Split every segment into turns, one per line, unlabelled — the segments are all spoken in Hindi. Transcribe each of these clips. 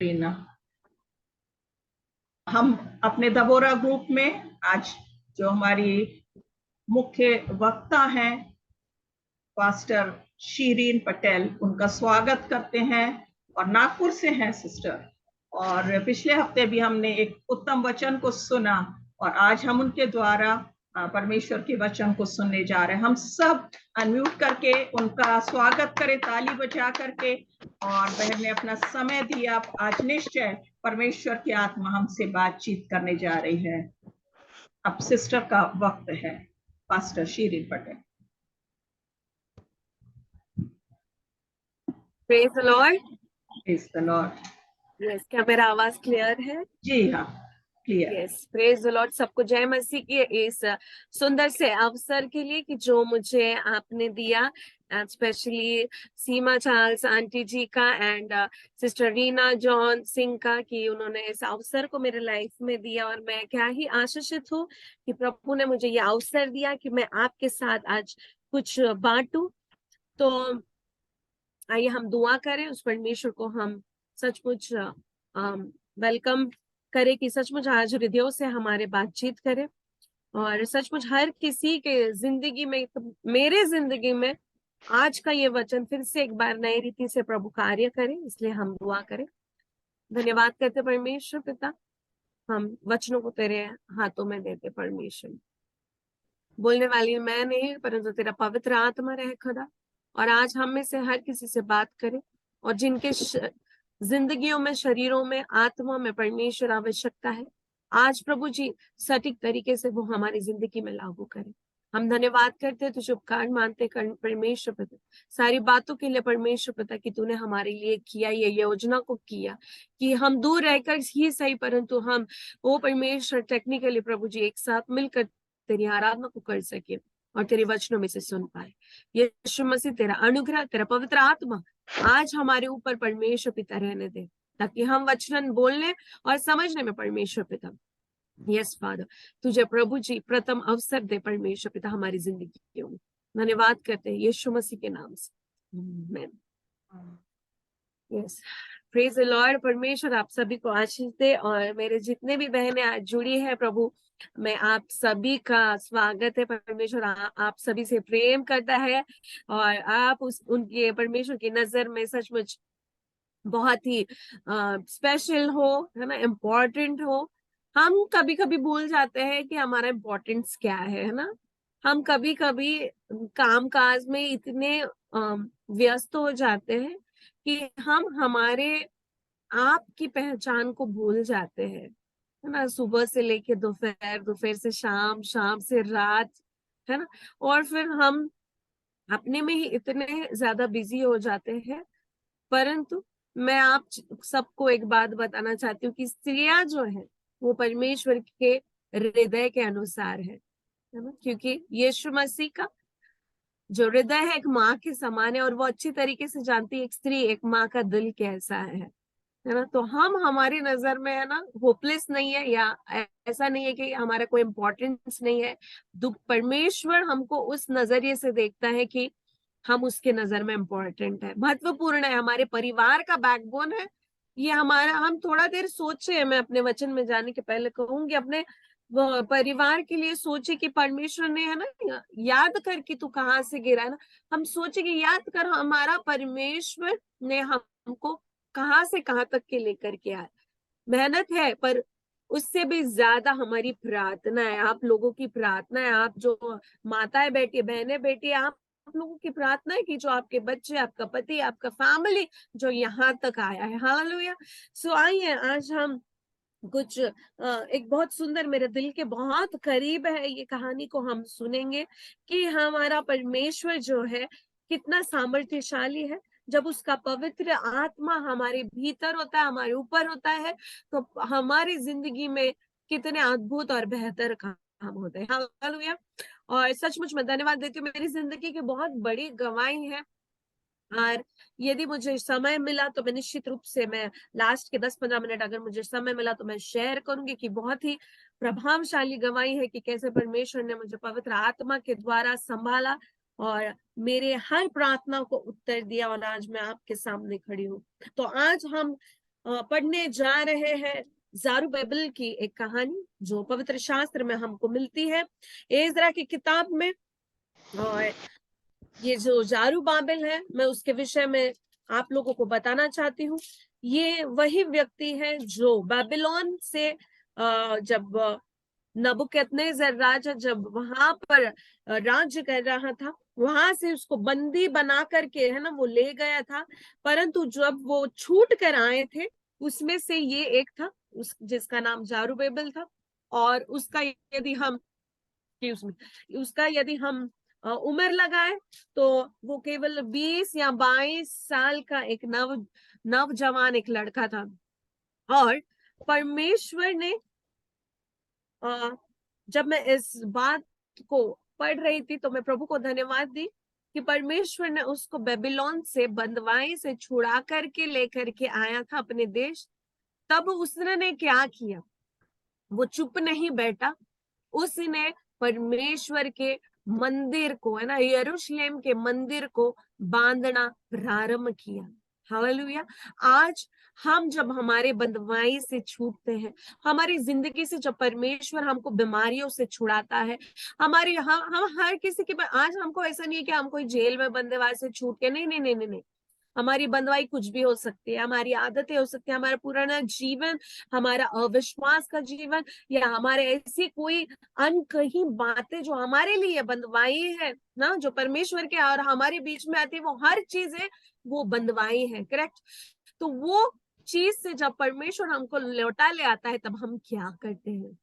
रीना। हम अपने दबोरा ग्रुप में आज जो हमारी मुख्य वक्ता हैं पास्टर शीरीन पटेल, उनका स्वागत करते हैं और नागपुर से हैं सिस्टर। और पिछले हफ्ते भी हमने एक उत्तम वचन को सुना और आज हम उनके द्वारा परमेश्वर के वचन को सुनने जा रहे हैं। हम सब अनम्यूट करके उनका स्वागत करें, ताली बजा करके। और बहन ने अपना समय दिया। आज निश्चय परमेश्वर की आत्मा हमसे बातचीत करने जा रही है। अब सिस्टर का वक्त है, pastor Shireen Patel.
Praise the lord.
Praise the lord.
Yes, क्या मेरा आवाज क्लियर है?
जी हाँ, clear.
Yes, praise the lord. सबको जय मसीह की इस सुंदर से अवसर के लिए कि जो मुझे आपने दिया, स्पेशली सीमा चार्ल्स आंटी जी का and sister Reena John Singh का, कि उन्होंने इस अवसर को मेरे लाइफ में दिया। और मैं क्या ही आशीषित हूँ कि प्रभु ने मुझे ये अवसर दिया कि मैं आपके साथ आज कुछ बांटूं। तो आइए हम दुआ करें, उस परमेश्वर को हम सचमुच वेलकम करें कि सचमुच आज हृदयों से हमारे बातचीत करें और सचमुच हर किसी के जिंदगी में, मेरे जिंदगी में आज का ये वचन फिर से एक बार नई रीति से प्रभु कार्य करें। इसलिए हम दुआ करें। धन्यवाद करते परमेश्वर पिता, हम वचनों को तेरे हाथों में देते परमेश्वर। बोलने वाली मैं नहीं परंतु तेरा पवित्र आत्मा रहे खुदा, और आज हम में से हर किसी से बात करे और जिनके जिंदगियों में, शरीरों में, आत्मा में परमेश्वर आवश्यकता है, आज प्रभु जी सटीक तरीके से वो हमारी जिंदगी में लागू करे। हम धन्यवाद करते हैं, तुझे उपकार मानते परमेश्वर पिता सारी बातों के लिए परमेश्वर पिता कि तूने हमारे लिए किया, ये योजना को किया कि हम दूर रहकर ही सही परंतु हम वो परमेश्वर टेक्निकली प्रभु जी एक साथ मिलकर तेरी आराधना को कर सके और तेरे वचनों में से सुन पाए। यीशु मसीह तेरा अनुग्रह, तेरा पवित्र आत्मा आज हमारे ऊपर परमेश्वर पिता रहने दे, ताकि हम वचन बोलने और समझने में परमेश्वर पिता, यस फादर, तुझे प्रभु जी प्रथम अवसर दे परमेश्वर पिता हमारी जिंदगी में। धन्यवाद करते हैं यीशु मसीह के नाम से, आमीन। Yes, praise the Lord. परमेश्वर आप सभी को आशीष दे। और मेरे जितने भी बहनें आज जुड़ी है प्रभु, मैं आप सभी का स्वागत है। परमेश्वर आप सभी से प्रेम करता है और आप उनके परमेश्वर की नजर में सचमुच बहुत ही स्पेशल हो, है ना, इम्पोर्टेंट हो। हम कभी कभी भूल जाते हैं कि हमारा इम्पोर्टेंस क्या है ना। हम कभी कभी काम काज में इतने व्यस्त हो जाते हैं कि हम हमारे आप की पहचान को भूल जाते हैं, है ना। सुबह से लेके दोपहर, दोपहर से शाम, शाम से रात, है ना। और फिर हम अपने में ही इतने ज्यादा बिजी हो जाते हैं। परंतु मैं आप सबको एक बात बताना चाहती हूँ कि स्त्रियां जो है वो परमेश्वर के हृदय के अनुसार है ना। क्योंकि यीशु मसीह का जो हृदय है एक माँ के समान है और वो अच्छी तरीके से जानती है एक स्त्री, एक माँ का दिल कैसा है ना। तो हम हमारी नजर में, है ना, होपलेस नहीं है या ऐसा नहीं है कि हमारा कोई इम्पोर्टेंस नहीं है। दुख परमेश्वर हमको उस नजरिए से देखता है कि हम उसके नजर में इम्पोर्टेंट है, महत्वपूर्ण है, हमारे परिवार का बैकबोन है ये हमारा। हम थोड़ा देर सोचे, मैं अपने वचन में जाने के पहले कहूंगी, अपने परिवार के लिए सोचे कि परमेश्वर ने, है ना, याद कर कि तू कहाँ से गिरा है ना। हम सोचे कि याद कर हमारा परमेश्वर ने हमको कहाँ से कहाँ तक के लेकर के आया। मेहनत है पर उससे भी ज्यादा हमारी प्रार्थना है, आप लोगों की प्रार्थना है। आप जो माताएं बैठी, बहनें बैठी, आप लोगों की प्रार्थना है कि जो आपके बच्चे, आपका पति, आपका फैमिली जो यहाँ तक आया है। हालेलुया। सो आइए आज हम कुछ एक बहुत सुंदर, मेरे दिल के बहुत करीब है ये कहानी को हम सुनेंगे कि हमारा परमेश्वर जो है कितना सामर्थ्यशाली है। जब उसका पवित्र आत्मा हमारे भीतर होता है, हमारे ऊपर होता है, तो हमारी जिंदगी में कितने अद्भुत और बेहतर काम होते हैं। हालेलुया। और सचमुच मैं धन्यवाद देती हूँ, मेरी जिंदगी की बहुत बड़ी गवाही है। और यदि मुझे समय मिला तो मैं निश्चित रूप से, मैं लास्ट के 10-15 मिनट अगर मुझे समय मिला तो मैं शेयर करूंगी कि बहुत ही प्रभावशाली गवाही है कि कैसे परमेश्वर ने मुझे पवित्र आत्मा के द्वारा संभाला और मेरे हर प्रार्थना को उत्तर दिया और आज मैं आपके सामने खड़ी हूँ। तो आज हम पढ़ने जा रहे हैं ज़रुब्बाबेल की एक कहानी जो पवित्र शास्त्र में हमको मिलती है, एज्रा की किताब में। और ये जो ज़रुब्बाबेल है, मैं उसके विषय में आप लोगों को बताना चाहती हूँ। ये वही व्यक्ति है जो बेबीलोन से जब नबूकदनेस्सर राजा जब वहां पर राज्य कर रहा था, वहां से उसको बंदी बना करके, है ना, वो ले गया था। परंतु जब वो छूट कर आए थे, उसमें से ये एक था, जिसका नाम ज़रुब्बाबेल था। और उसका यदि हम उम्र लगाए तो वो केवल 20 या 22 साल का एक नवजवान एक लड़का था। और परमेश्वर ने जब मैं इस बात को पढ़ रही थी तो मैं प्रभु को धन्यवाद दी कि परमेश्वर ने उसको बेबीलोन से बंदवाई से छुड़ा करके लेकर के आया था अपने देश। तब उसने क्या किया, वो चुप नहीं बैठा, उसने परमेश्वर के मंदिर को, है ना, यरूशलेम के मंदिर को बांधना प्रारंभ किया। हालेलुया। आज हम जब हमारे बंधुआई से छूटते हैं, हमारी जिंदगी से जब परमेश्वर हमको बीमारियों से छुड़ाता है, हम हर किसी के, आज हमको ऐसा नहीं है कि हम कोई जेल में बंदवाई से छूट के, नहीं नहीं नहीं नहीं नहीं। हमारी बंधुआई कुछ भी हो सकती है, हमारी आदतें हो सकती है, हमारा पुराना जीवन, हमारा अविश्वास का जीवन, या हमारे ऐसी कोई अनकही बातें जो हमारे लिए बंधुआई है ना, जो परमेश्वर के और हमारे बीच में आती है, वो हर चीजें वो बंधुआई है। करेक्ट। तो वो चीज से जब परमेश्वर हमको लौटा ले आता है, तब हम क्या करते हैं?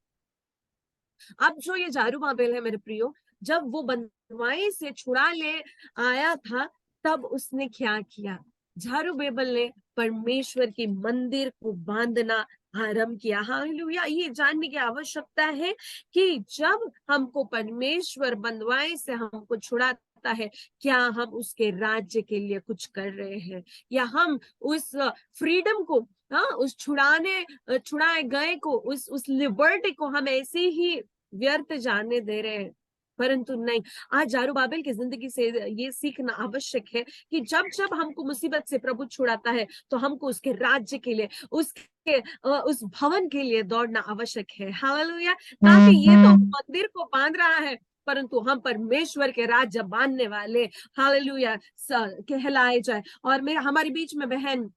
अब जो ये ज़रुब्बाबेल है मेरे प्रियो, जब वो बंधुआई से छुड़ा ले आया था, तब उसने क्या किया? ज़रुब्बाबेल ने परमेश्वर के मंदिर को बांधना आरंभ किया। हालेलुया। ये जानने की आवश्यकता है कि जब हमको परमेश्वर बंधुआई से हमको छुड़ाता है, क्या हम उसके राज्य के लिए कुछ कर रहे हैं, या हम उस फ्रीडम को, उस छुड़ाए गए को, उस लिबर्टी को हम ऐसे ही व्यर्थ जाने दे रहे हैं? परंतु नहीं, आज ज़रुब्बाबेल की जिंदगी से ये सीखना आवश्यक है कि जब जब हमको मुसीबत से प्रभु छुड़ाता है, तो हमको उसके राज्य के लिए, उस भवन के लिए दौड़ना आवश्यक है। हालेलुया। ताकि ये तो मंदिर को बांध रहा है, परंतु हम परमेश्वर के राज्य बांधने वाले, हालेलुया, कहलाए जाए। और हमारे बीच में बहन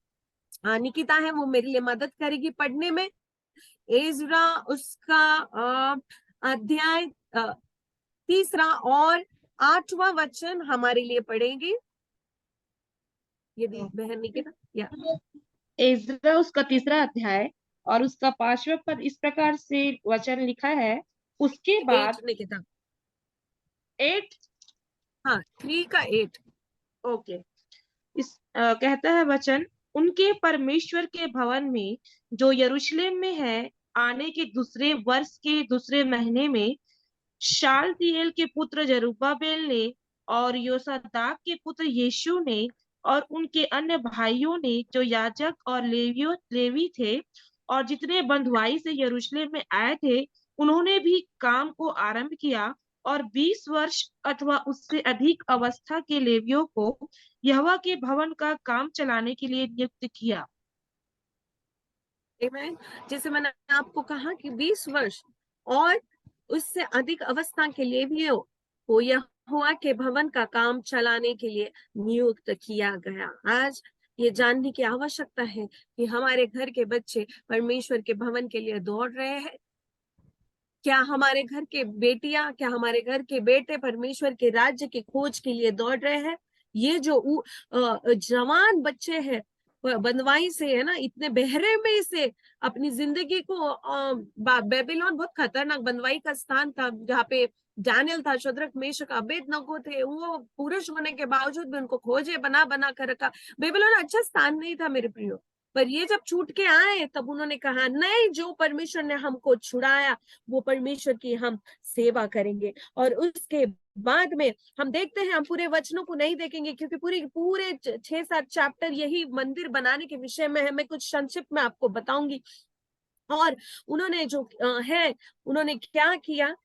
निकिता है, वो मेरे लिए मदद करेगी पढ़ने में। एज्रा उसका अध्याय 3 और 8वां वचन हमारे लिए पढ़ेंगी यदि बहन निकिता। या
एज्रा उसका 3 अध्याय और उसका 5वां पद इस प्रकार से वचन लिखा है। उसके बाद
8 निकिता,
8,
हाँ 3 का 8।
ओके। कहता है वचन, उनके परमेश्वर के भवन में जो यरूशलेम में है, आने के दूसरे वर्ष के दूसरे महीने में शालतिएल के पुत्र जरुब्बाबेल ने और योसादाक के पुत्र यीशु ने और उनके अन्य भाइयों ने, जो याजक और लेवी थे और जितने बंधुआई से यरूशलेम में आए थे, उन्होंने भी काम को आरंभ किया और 20 वर्ष अथवा उससे अधिक अवस्था के लेवियों को यहोवा के भवन का काम चलाने के लिए नियुक्त किया।
जैसे मैंने आपको कहा कि 20 वर्ष और उससे अधिक अवस्था के लेवियों को यहोवा के भवन का काम चलाने के लिए नियुक्त किया गया। आज ये जानने की आवश्यकता है कि हमारे घर के बच्चे परमेश्वर के भवन के लिए दौड़ रहे हैं। क्या हमारे घर के बेटियां, क्या हमारे घर के बेटे परमेश्वर के राज्य की खोज के लिए दौड़ रहे हैं? ये जो जवान बच्चे हैं, बंधुआई से, है ना, इतने बहरे में से अपनी जिंदगी को, बेबीलोन बहुत खतरनाक बंधुआई का स्थान था, जहाँ पे दानियल था, शद्रक मेशक अबेदनगो थे। वो पुरुष होने के बावजूद भी उनको खोजे बना बना कर रखा। बेबीलोन अच्छा स्थान नहीं था मेरे प्रियो। पर ये जब छूट के आए, तब उन्होंने कहा नहीं, जो परमेश्वर ने हमको छुड़ाया, वो परमेश्वर की हम सेवा करेंगे। और उसके बाद में हम देखते हैं, हम पूरे वचनों को नहीं देखेंगे क्योंकि पूरे 6-7 चैप्टर यही मंदिर बनाने के विषय में है। मैं कुछ संक्षिप्त में आपको बताऊंगी। और उन्होंने जो है, उन्होंने क्या किया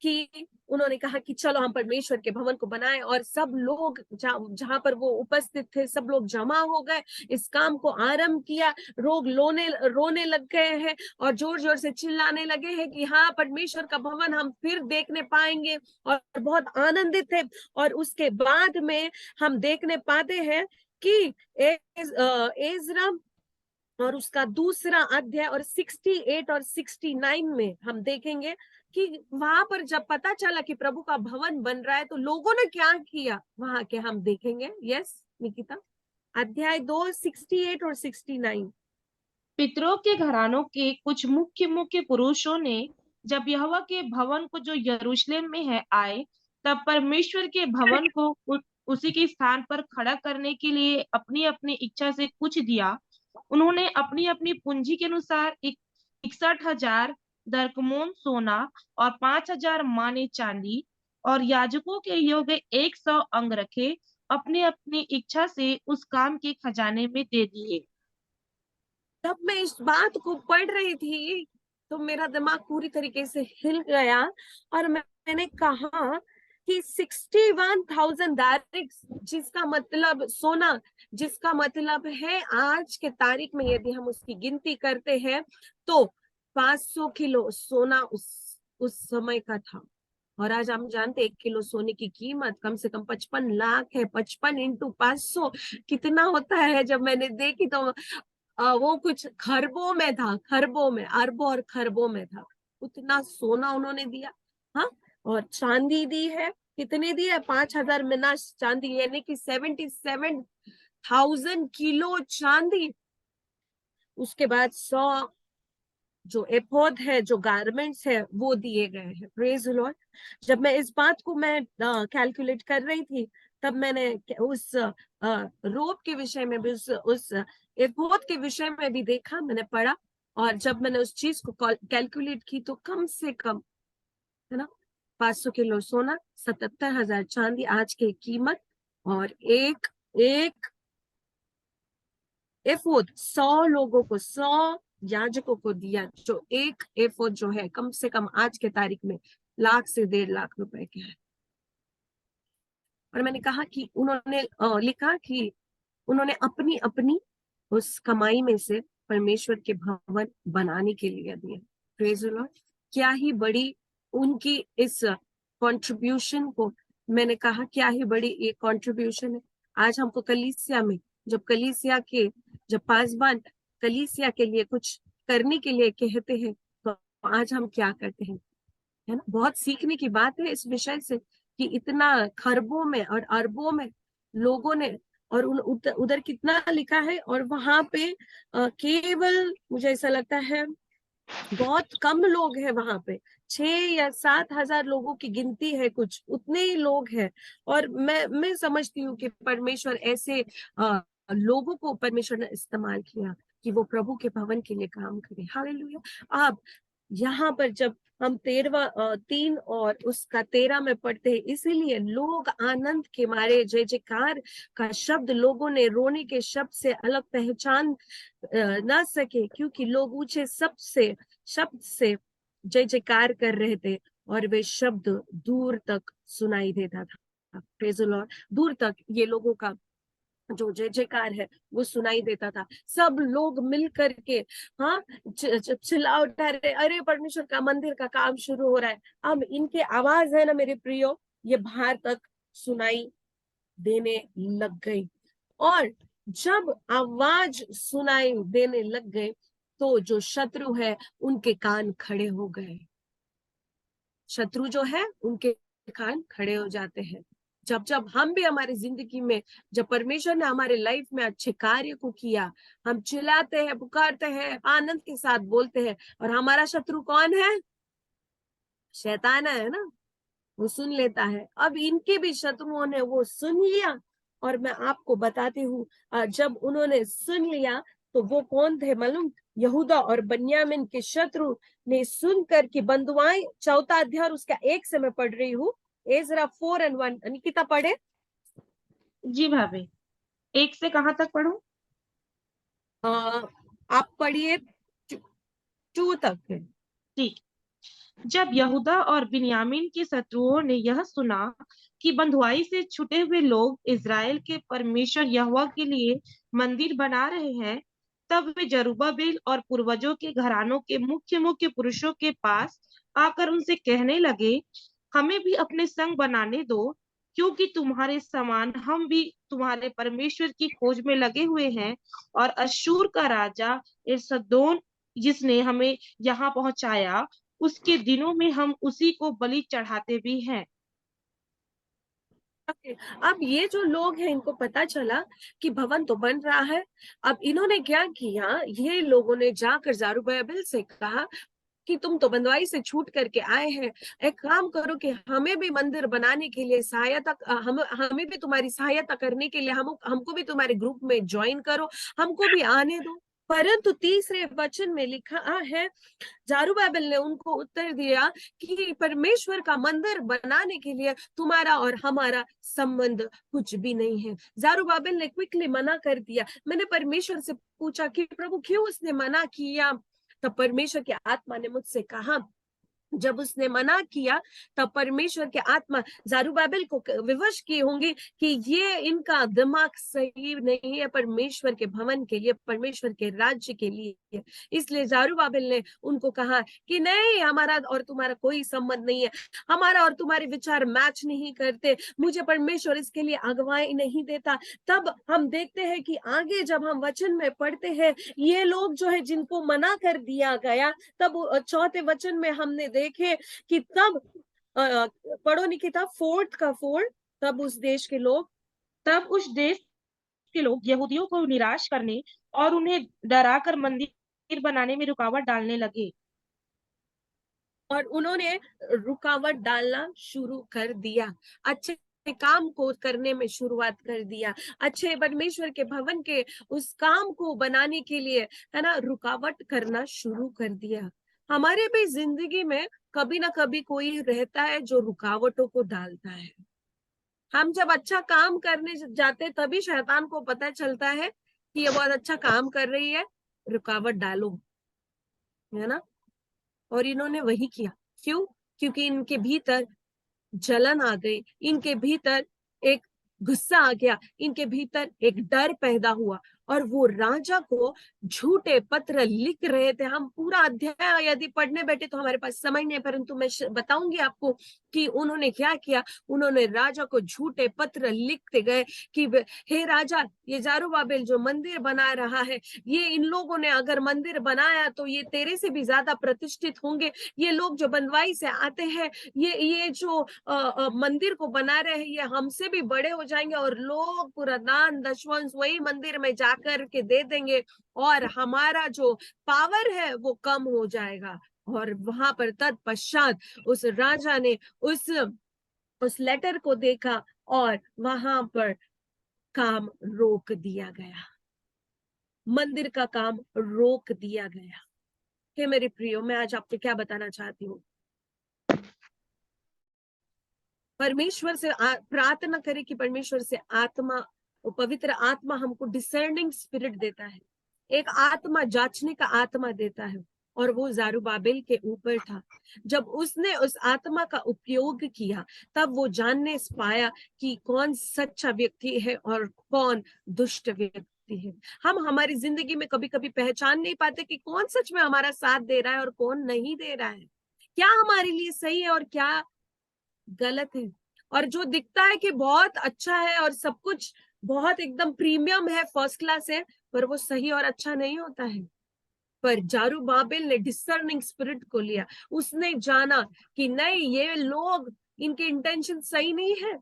कि उन्होंने कहा कि चलो हम परमेश्वर के भवन को बनाएं, और सब लोग जहां पर वो उपस्थित थे सब लोग जमा हो गए, इस काम को आरंभ किया। लोग रोने लग गए हैं और जोर जोर से चिल्लाने लगे हैं कि हाँ, परमेश्वर का भवन हम फिर देखने पाएंगे, और बहुत आनंदित थे। और उसके बाद में हम देखने पाते हैं कि एजरा और उसका दूसरा अध्याय और 68 और 69 में हम देखेंगे कि वहां पर जब पता चला कि प्रभु का भवन बन रहा है तो लोगों ने क्या किया वहां के हम देखेंगे। यस निकिता, अध्याय 2 68 और 69।
पितरों के घरानों के कुछ मुख्य मुख्य पुरुषों ने जब यहोवा के भवन को जो यरूशलेम में है आए, तब परमेश्वर के भवन को उसी के स्थान पर खड़ा करने के लिए अपनी अपनी इच्छा से कुछ दिया। उन्होंने अपनी अपनी पूंजी के अनुसार 61,000 दरकमोन सोना और 5,000 माने चांदी और याजकों के योग्य 100 अंग रखे, अपनी अपनी इच्छा से उस काम के खजाने में दे दिए।
तब मैं इस बात को पढ़ रही थी तो मेरा दिमाग पूरी तरीके से हिल गया, और मैंने कहा कि 61,000 दारिक्स, जिसका मतलब सोना, जिसका मतलब है आज के तारीख में यदि हम उसकी गिनती करते हैं तो 500 किलो सोना उस समय का था। और आज हम जानते 1 किलो सोने की कीमत कम से कम 55 लाख है। 55 इंटू 500 कितना होता है? जब मैंने देखी तो वो कुछ खरबों में था, खरबों में, अरबों और खरबों में था। उतना सोना उन्होंने दिया। हाँ, और चांदी दी है। कितने दी है? 5,000 मिना चांदी, यानी कि 77,000 किलो चांदी। उसके बाद 100 जो एपोद है, जो गारमेंट्स है, वो दिए गए हैं। Praise Lord. जब मैं इस बात को मैं कैलकुलेट कर रही थी तब मैंने उस रोब के विषय में भी, उस एपोद के विषय में भी देखा, मैंने पढ़ा। और जब मैंने उस चीज को कैलकुलेट की तो कम से कम, है ना, 500 किलो सोना, 77,000 चांदी आज की कीमत, और एक एक एफोद 100 लोगों को, 100 याजकों को दिया, जो एक एफोद जो है कम से कम आज के तारीख में लाख से 1.5 लाख रुपए के है। और मैंने कहा कि उन्होंने लिखा कि उन्होंने अपनी अपनी उस कमाई में से परमेश्वर के भवन बनाने के लिए दिए। Praise the Lord. क्या ही बड़ी उनकी इस कंट्रीब्यूशन को, मैंने कहा क्या ही बड़ी ये कंट्रीब्यूशन है। आज हमको कलीसिया में, जब पासबान कलीसिया के लिए कुछ करने के लिए कहते हैं तो आज हम क्या करते हैं, है ना। बहुत सीखने की बात है इस विषय से कि इतना खरबों में और अरबों में लोगों ने, और उधर कितना लिखा है, और वहां पे केवल मुझे ऐसा लगता है बहुत कम लोग हैं वहां पे। 6 या 7 हजार लोगों की गिनती है, कुछ उतने ही लोग हैं। और मैं समझती हूँ कि परमेश्वर ऐसे लोगों को परमेश्वर ने इस्तेमाल किया कि वो प्रभु के भवन के लिए काम करे। हालेलुया। आप यहाँ पर जब हम 3 और उसका 13 में पढ़ते हैं, इसीलिए लोग आनंद के मारे जय जयकार का शब्द लोगों ने रोने के शब्द से अलग पहचान ना सके, क्योंकि लोग ऊंचे शब्द से जय जयकार कर रहे थे और वे शब्द दूर तक सुनाई देता था। Praise the Lord. दूर तक ये लोगों का जो जय जयकार है वो सुनाई देता था। सब लोग मिल करके हाँ चिल्ला उठा रहे, अरे परमेश्वर का मंदिर का काम शुरू हो रहा है। अब इनके आवाज है ना मेरे प्रियो, ये बाहर तक सुनाई देने लग गई। और जब आवाज सुनाई देने लग गए तो जो शत्रु है उनके कान खड़े हो गए। शत्रु जो है उनके कान खड़े हो जाते हैं। जब हम भी हमारी जिंदगी में, जब परमेश्वर ने हमारे लाइफ में अच्छे कार्य को किया, हम चिल्लाते हैं, पुकारते हैं, आनंद के साथ बोलते हैं, और हमारा शत्रु कौन है? शैतान है ना, वो सुन लेता है। अब इनके भी शत्रुओं ने वो सुन लिया, और मैं आपको बताती हूँ जब उन्होंने सुन लिया तो वो कौन थे मालूम? यहूदा और बन्यामीन के शत्रु ने सुनकर कि बंधुआई, 4 अध्याय उसका 1 से मैं पढ़ रही हूँ। एजरा 4 और 1। निकिता पढ़े।
जी भाभी, 1 से कहाँ तक पढ़ूं?
आप पढ़िए 2 तक है।
ठीक। जब यहूदा और बिन्यामीन के शत्रुओं ने यह सुना कि बंधुआई से छुटे हुए लोग इज़राइल के परमेश्वर यहोवा के लिए मंदिर बना रहे हैं, तब वे जरुब्बाबेल और पूर्वजों के घरानों के मुख्य मुख्य पुरुषों के पास आकर उनसे कहने लगे, हमें भी अपने संग बनाने दो, क्योंकि तुम्हारे समान हम भी तुम्हारे परमेश्वर की खोज में लगे हुए हैं। और अश्शूर का राजा एसदोन, जिसने हमें यहाँ पहुंचाया, उसके दिनों में हम उसी को बलि चढ़ाते भी हैं।
अब ये जो लोग हैं, इनको पता चला कि भवन तो बन रहा है। अब इन्होंने क्या किया, ये लोगों ने जाकर जरुब्बाबेल से कहा कि तुम तो बंधुआई से छूट करके आए हैं, एक काम करो कि हमें भी मंदिर बनाने के लिए सहायता, हमें भी तुम्हारी सहायता करने के लिए हमको भी तुम्हारे ग्रुप में ज्वाइन करो, हमको भी आने दो। परंतु तीसरे वचन में लिखा है, जरुब्बाबेल ने उनको उत्तर दिया कि परमेश्वर का मंदिर बनाने के लिए तुम्हारा और हमारा संबंध कुछ भी नहीं है। जरुब्बाबेल ने क्विकली मना कर दिया। मैंने परमेश्वर से पूछा कि प्रभु क्यों उसने मना किया? तब परमेश्वर की आत्मा ने मुझसे कहा, जब उसने मना किया तब परमेश्वर की आत्मा जरुब्बाबेल को विवश की होंगी कि ये इनका दिमाग सही नहीं है परमेश्वर के भवन के लिए, परमेश्वर के राज्य के लिए। इसलिए जरुब्बाबेल ने उनको कहा कि नहीं, हमारा और तुम्हारा कोई संबंध नहीं है, हमारा और तुम्हारे विचार मैच नहीं करते, मुझे परमेश्वर इसके लिए अगुवाई नहीं देता। तब हम देखते हैं कि आगे जब हम वचन में पढ़ते हैं, ये लोग जो है जिनको मना कर दिया गया, तब चौथे वचन में हमने देखे कि तब पढ़ो निकिता, 4 का 4, तब उस देश के लोग
यहूदियों को निराश करने और उन्हें डराकर मंदिर बनाने में रुकावट डालने लगे।
और उन्होंने रुकावट डालना शुरू कर दिया, अच्छे काम को करने में शुरुआत कर दिया, अच्छे परमेश्वर के भवन के उस काम को बनाने के लिए, है ना, रुकावट करना शुरू कर दिया। हमारे भी जिंदगी में कभी ना कभी कोई रहता है जो रुकावटों को डालता है। हम जब अच्छा काम करने जाते तभी शैतान को पता चलता है कि ये बहुत अच्छा काम कर रही है, रुकावट डालो, है ना। और इन्होंने वही किया। क्यों? क्योंकि इनके भीतर जलन आ गई, इनके भीतर एक गुस्सा आ गया, इनके भीतर एक डर पैदा हुआ, और वो राजा को झूठे पत्र लिख रहे थे। हम पूरा अध्याय यदि पढ़ने बैठे तो हमारे पास समय नहीं है, परंतु मैं बताऊंगी आपको कि उन्होंने क्या किया। उन्होंने राजा को झूठे पत्र लिखते गए कि हे राजा, ये जरुब्बाबेल जो मंदिर बना रहा है, ये इन लोगों ने अगर मंदिर बनाया तो ये तेरे से भी ज्यादा प्रतिष्ठित होंगे। ये लोग जो बंधुआई से आते हैं, ये जो मंदिर को बना रहे हैं, ये हमसे भी बड़े हो जाएंगे, और लोग पूरा दान दशवंश वही मंदिर में जाकर के दे देंगे, और हमारा जो पावर है वो कम हो जाएगा। और वहां पर तत्पश्चात उस राजा ने उस लेटर को देखा और वहां पर काम रोक दिया गया, मंदिर का काम रोक दिया गया। हे मेरे प्रियो, मैं आज आपको क्या बताना चाहती हूँ, परमेश्वर से प्रार्थना करें कि परमेश्वर से आत्मा, पवित्र आत्मा हमको डिसर्निंग स्पिरिट देता है, एक आत्मा जांचने का आत्मा देता है, और वो जरुब्बाबेल के ऊपर था। जब उसने उस आत्मा का उपयोग किया तब वो जानने पाया कि कौन सच्चा व्यक्ति है और कौन दुष्ट व्यक्ति है। हम हमारी जिंदगी में कभी कभी पहचान नहीं पाते कि कौन सच में हमारा साथ दे रहा है और कौन नहीं दे रहा है, क्या हमारे लिए सही है और क्या गलत है। और जो दिखता है कि बहुत अच्छा है और सब कुछ बहुत एकदम प्रीमियम है, फर्स्ट क्लास है, पर वो सही और अच्छा नहीं होता है। पर जरुब्बाबेल ने डिसर्निंग स्पिरिट को लिया, उसने जाना कि नहीं, ये लोग, इनके इंटेंशन सही नहीं है,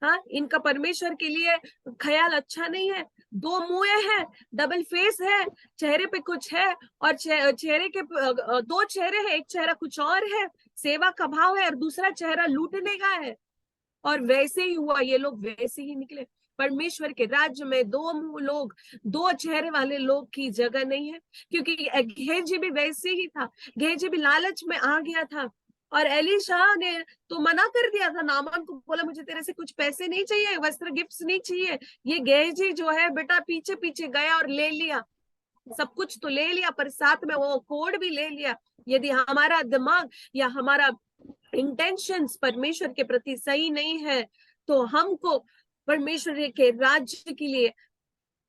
हाँ, इनका परमेश्वर के लिए ख्याल अच्छा नहीं है, दो मुंह है, डबल फेस है, चेहरे पे कुछ है और चेहरे के दो चेहरे हैं, एक चेहरा कुछ और है, सेवा का भाव है और दूसरा चेहरा लूटने का है। और वैसे ही हुआ, ये लोग वैसे ही निकले। परमेश्वर के राज्य में दो मुंह लोग, दो चेहरे वाले लोग की जगह नहीं है, क्योंकि गेहजी भी वैसे ही था, गेहजी भी लालच में आ गया था, और एलीशा ने तो मना कर दिया था, नामान को बोला मुझे तेरे से कुछ पैसे नहीं चाहिए, वस्त्र गिफ्ट्स नहीं चाहिए। ये गेहजी जो है बेटा पीछे पीछे गया और ले लिया, सब कुछ तो ले लिया, पर साथ में वो कोड भी ले लिया। यदि हमारा दिमाग या हमारा इंटेंशंस परमेश्वर के प्रति सही नहीं है, तो हमको परमेश्वर के राज्य के लिए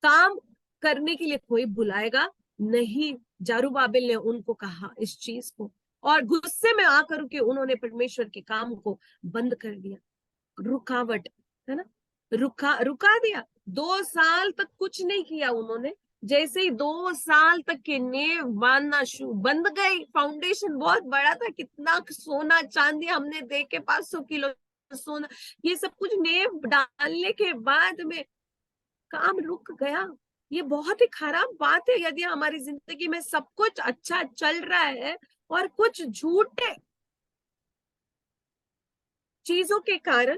काम करने के लिए कोई बुलाएगा नहीं। जरुब्बाबिल ने उनको कहा इस चीज को, और गुस्से में आकर के उन्होंने परमेश्वर के काम को बंद कर दिया। रुकावट है ना, रुका दिया। 2 साल तक कुछ नहीं किया उन्होंने। जैसे ही 2 साल तक के नींव बांधना बंद गई, फाउंडेशन बहुत बड़ा था, कितना सोना चांदी हमने देके 500 किलो सोना, ये सब कुछ नींव डालने के बाद में काम रुक गया। ये बहुत ही खराब बात है यदि हमारी जिंदगी में सब कुछ अच्छा चल रहा है और कुछ झूठे चीजों के कारण,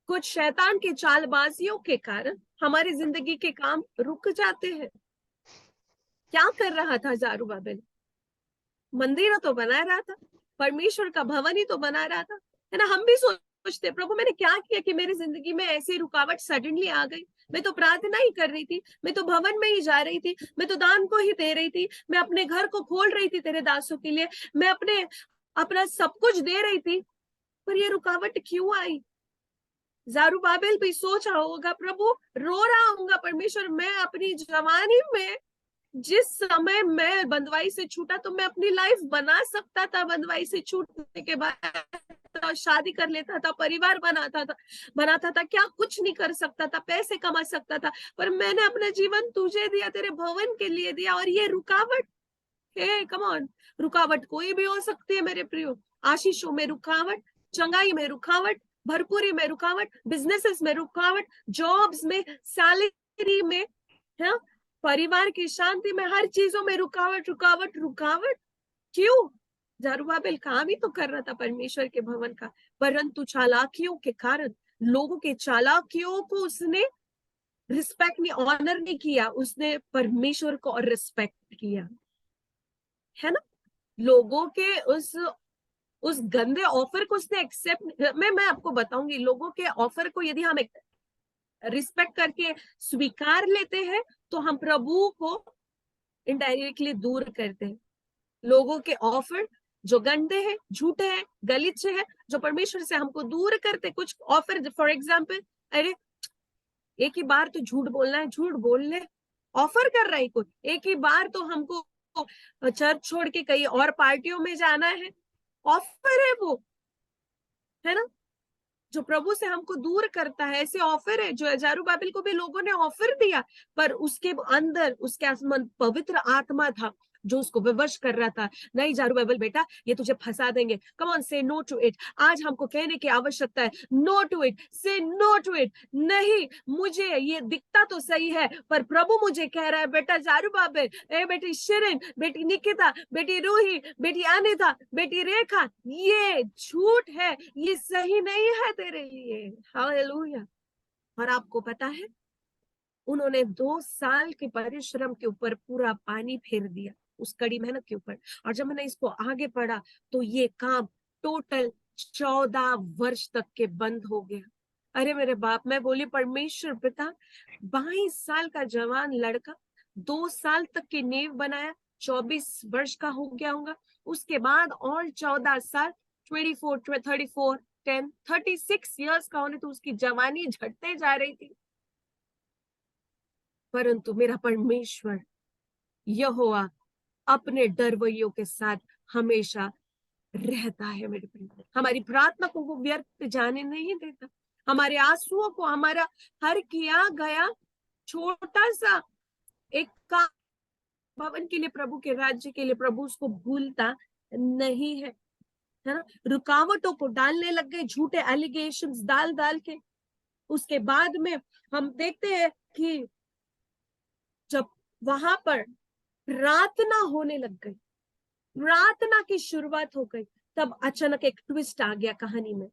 कुछ शैतान के चालबाजियों के कारण हमारी जिंदगी के काम रुक जाते हैं। क्या कर रहा था जरुब्बाबिल? मंदिर तो बना रहा था, परमेश्वर का भवन ही तो बना रहा था, है ना। हम भी सोचते प्रभु मैंने क्या किया कि मेरी जिंदगी में ऐसी रुकावट सडनली आ गई। मैं तो प्रार्थना ही कर रही थी, मैं तो भवन में ही जा रही थी, मैं तो दान को ही दे रही थी, मैं अपने घर को खोल रही थी तेरे दासों के लिए, मैं अपना सब कुछ दे रही थी, पर ये रुकावट क्यों आई? जरुब्बाबिल भी सोच रहा होगा, प्रभु रो रहा होगा, परमेश्वर मैं अपनी जवानी में जिस समय मैं बंधुआई से छूटा तो मैं अपनी लाइफ बना सकता था। बंधुआई से छूटने के बाद तो शादी कर लेता था, परिवार बनाता था, क्या कुछ नहीं कर सकता था, पैसे कमा सकता था, पर मैंने अपना जीवन तुझे दिया, तेरे भवन के लिए दिया। और ये रुकावट है, कम ऑन, रुकावट कोई भी हो सकती है मेरे प्रियो। आशीषों में रुकावट, चंगाई में रुकावट, भरपूरी में रुकावट, बिजनेसेस में रुकावट, जॉब्स में, सैलरी में, है, परिवार की शांति में, हर चीजों में रुकावट रुकावट रुकावट। क्यों? जरुब्बाबिल काम ही तो कर रहा था परमेश्वर के भवन का, परंतु चालाकियों के कारण, लोगों के चालाकियों को उसने रिस्पेक्ट नहीं, ऑनर नहीं किया, उसने परमेश्वर को रिस्पेक्ट किया, है ना। लोगों के उस गंदे ऑफर को उसने एक्सेप्ट, मैं आपको बताऊंगी, लोगों के ऑफर को यदि हम रिस्पेक्ट करके स्वीकार लेते हैं तो हम प्रभु को इनडायरेक्टली दूर करते हैं। लोगों के ऑफर जो गंदे हैं, झूठे हैं, गलीच है, जो परमेश्वर से हमको दूर करते, कुछ ऑफर, फॉर एग्जाम्पल, अरे एक ही बार तो झूठ बोलना है, झूठ बोल ले, ऑफर कर रहा है कोई, एक ही बार तो हमको चर्च छोड़ के कहीं और पार्टियों में जाना है, ऑफर है वो, है ना, जो प्रभु से हमको दूर करता है। ऐसे ऑफर है जो जरुब्बाबिल को भी लोगों ने ऑफर दिया, पर उसके अंदर उसके आसमान पवित्र आत्मा था जो उसको विवश कर रहा था। नहीं जरुब्बाबिल बेटा, ये तुझे फंसा देंगे, कम ऑन से नो टू इट। आज हमको कहने की आवश्यकता है, नो टू इट, से नो टू इट। नहीं, मुझे ये दिखता तो सही है, पर प्रभु मुझे कह रहा है, बेटा जरुब्बाबिल, ए बेटी शिरिन, बेटी निकिता, बेटी रूही, बेटी अनिता, बेटी रेखा, ये झूठ है, ये सही नहीं है तेरे लिए। हालेलुया। और आपको पता है, उन्होंने 2 साल के परिश्रम के ऊपर पूरा पानी फेर दिया उस कड़ी मेहनत के ऊपर। और जब मैंने इसको आगे पढ़ा तो ये काम टोटल 14 वर्ष तक के बंद हो गया। अरे मेरे बाप, मैं बोली परमेश्वर पिता, 22 साल का जवान लड़का 2 साल तक की नींव बनाया, 24 वर्ष का हो गया होगा, उसके बाद और 14 साल, 24, 34, 10, 36 इयर्स का होने तो उसकी जवानी झटते जा रही थी। परंतु मेरा परमेश्वर यहोवा अपने डरवैयों के साथ हमेशा रहता है मेरे प्रिय। हमारी प्रार्थना को वो व्यर्थ जाने नहीं देता, हमारे आंसुओं को, हमारा हर किया गया छोटा सा एक काम भवन के लिए, प्रभु के राज्य के लिए, प्रभु उसको भूलता नहीं है ना। रुकावटों को डालने लग गए, झूठे एलिगेशंस डाल के। उसके बाद में हम देखते हैं कि जब वहां पर प्रार्थना होने लग गई, प्रार्थना की शुरुआत हो गई, तब अचानक एक ट्विस्ट आ गया कहानी में।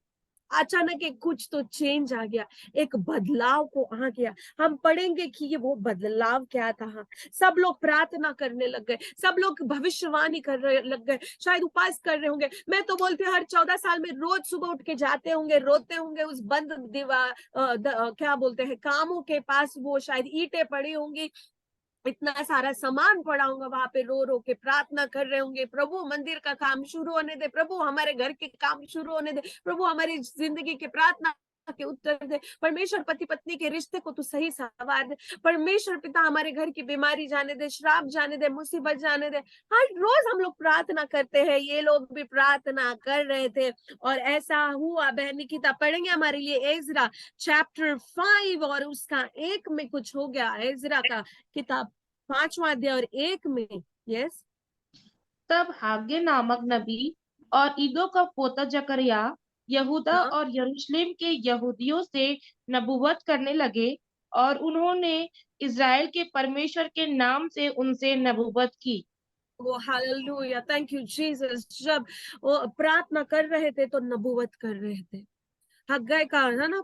अचानक एक कुछ तो चेंज आ गया, एक बदलाव को आ गया। हम पढ़ेंगे कि ये वो बदलाव क्या था। सब लोग प्रार्थना करने लग गए, सब लोग भविष्यवाणी करने लग गए, शायद उपवास कर रहे होंगे। मैं तो बोलती हूँ हर 14 साल में रोज सुबह उठ के जाते होंगे, रोते होंगे उस बंद दीवार क्या बोलते हैं कामों के पास, वो शायद ईंटें पड़ी होंगी, इतना सारा सामान पड़ा होगा, वहां पे रो रो के प्रार्थना कर रहे होंगे, प्रभु मंदिर का काम शुरू होने दे, प्रभु हमारे घर के काम शुरू होने दे, प्रभु हमारी जिंदगी के प्रार्थना के उत्तर दे, परमेश्वर पति पत्नी के रिश्ते को तू सही संवार दे, परमेश्वर पिता हमारे घर की बीमारी जाने दे, श्राप जाने दे, मुसीबत जाने दे। हर रोज हम लोग प्रार्थना करते हैं, ये लोग भी प्रार्थना कर रहे थे और ऐसा हुआ। बहनी किताब पढ़ेंगे हमारे लिए एजरा चैप्टर 5 और उसका 1 में कुछ हो गया। एजरा का किताब 5वां अध्याय और 1 में। यस।
तब हाग्गे नामक नबी और ईदो का पोता जकरिया यहूदा
हाँ,
और यरूशलेम के यहूदियों से नबूवत करने लगे, और उन्होंने इज़राइल के परमेश्वर के नाम से उनसे नबूवत की।
वो हालेलुया, थैंक यू जीसस। जब वो प्रार्थना कर रहे थे तो नबूवत कर रहे थे। हग्गाई का है ना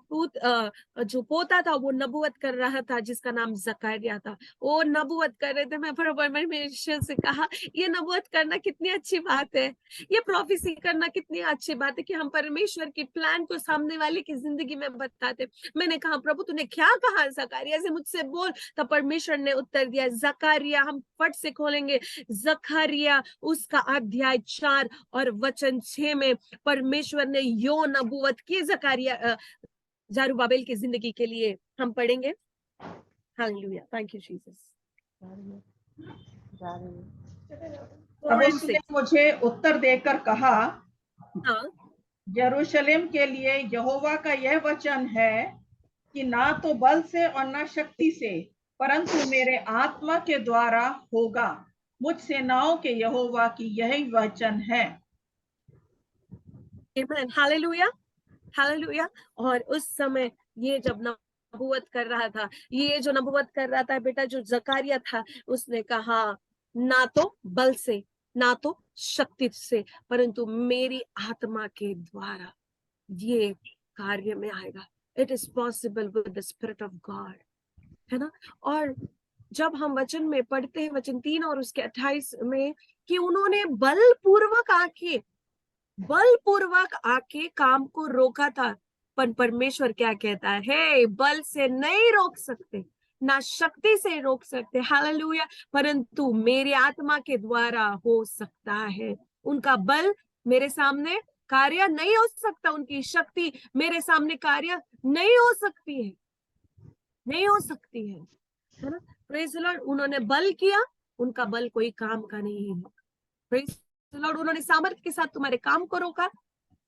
जो पोता था वो नबूवत कर रहा था, जिसका नाम जकरिया था। वो नबूवत कर रहे थे। मैं परमेश्वर से कहा, ये नबूवत करना कितनी अच्छी बात है, ये प्रोफेसी करना कितनी अच्छी बात है कि हम परमेश्वर की प्लान को सामने वाले की जिंदगी में बताते। मैंने कहा, प्रभु तूने क्या कहा जकरिया से, मुझसे बोल। तब परमेश्वर ने उत्तर दिया, जकरिया, हम फट से खोलेंगे जकरिया उसका अध्याय 4 और वचन 6 में परमेश्वर ने यो नबूवत की जकरिया जरुब्बाबेल की जिंदगी के लिए। हम पढ़ेंगे। Hallelujah, thank you Jesus.
तब उसने मुझे उत्तर देकर कहा,
हाँ,
यरूशलेम के लिए यहोवा का यह वचन है कि ना तो बल से और ना शक्ति से, परंतु मेरे आत्मा के द्वारा होगा। मुझ सेनाओं के यहोवा की यही वचन है।
आमीन, हालेलुया, हालेलुया। और उस समय ये जब नबूवत कर रहा था, ये जो नबूवत कर रहा था बेटा, जो जकरिया था, उसने कहा, ना तो बल से ना तो शक्ति से, परंतु मेरी आत्मा के द्वारा ये कार्य में आएगा। It is possible with the spirit of God, है ना। और जब हम वचन में पढ़ते हैं, वचन 3 और उसके 28 में, कि उन्होंने बलपूर्वक आके काम को रोका था। पर परमेश्वर क्या कहता है, हे, बल से नहीं रोक सकते, ना शक्ति से रोक सकते, हालेलुया, परंतु मेरी आत्मा के द्वारा हो सकता है। उनका बल मेरे सामने कार्य नहीं हो सकता, उनकी शक्ति मेरे सामने कार्य नहीं हो सकती है, नहीं हो सकती है ना। Praise the Lord. उन्होंने बल किया, उनका बल कोई काम का नहीं है। Praise the Lord. उन्होंने सामर्थ्य के साथ तुम्हारे काम को रोका,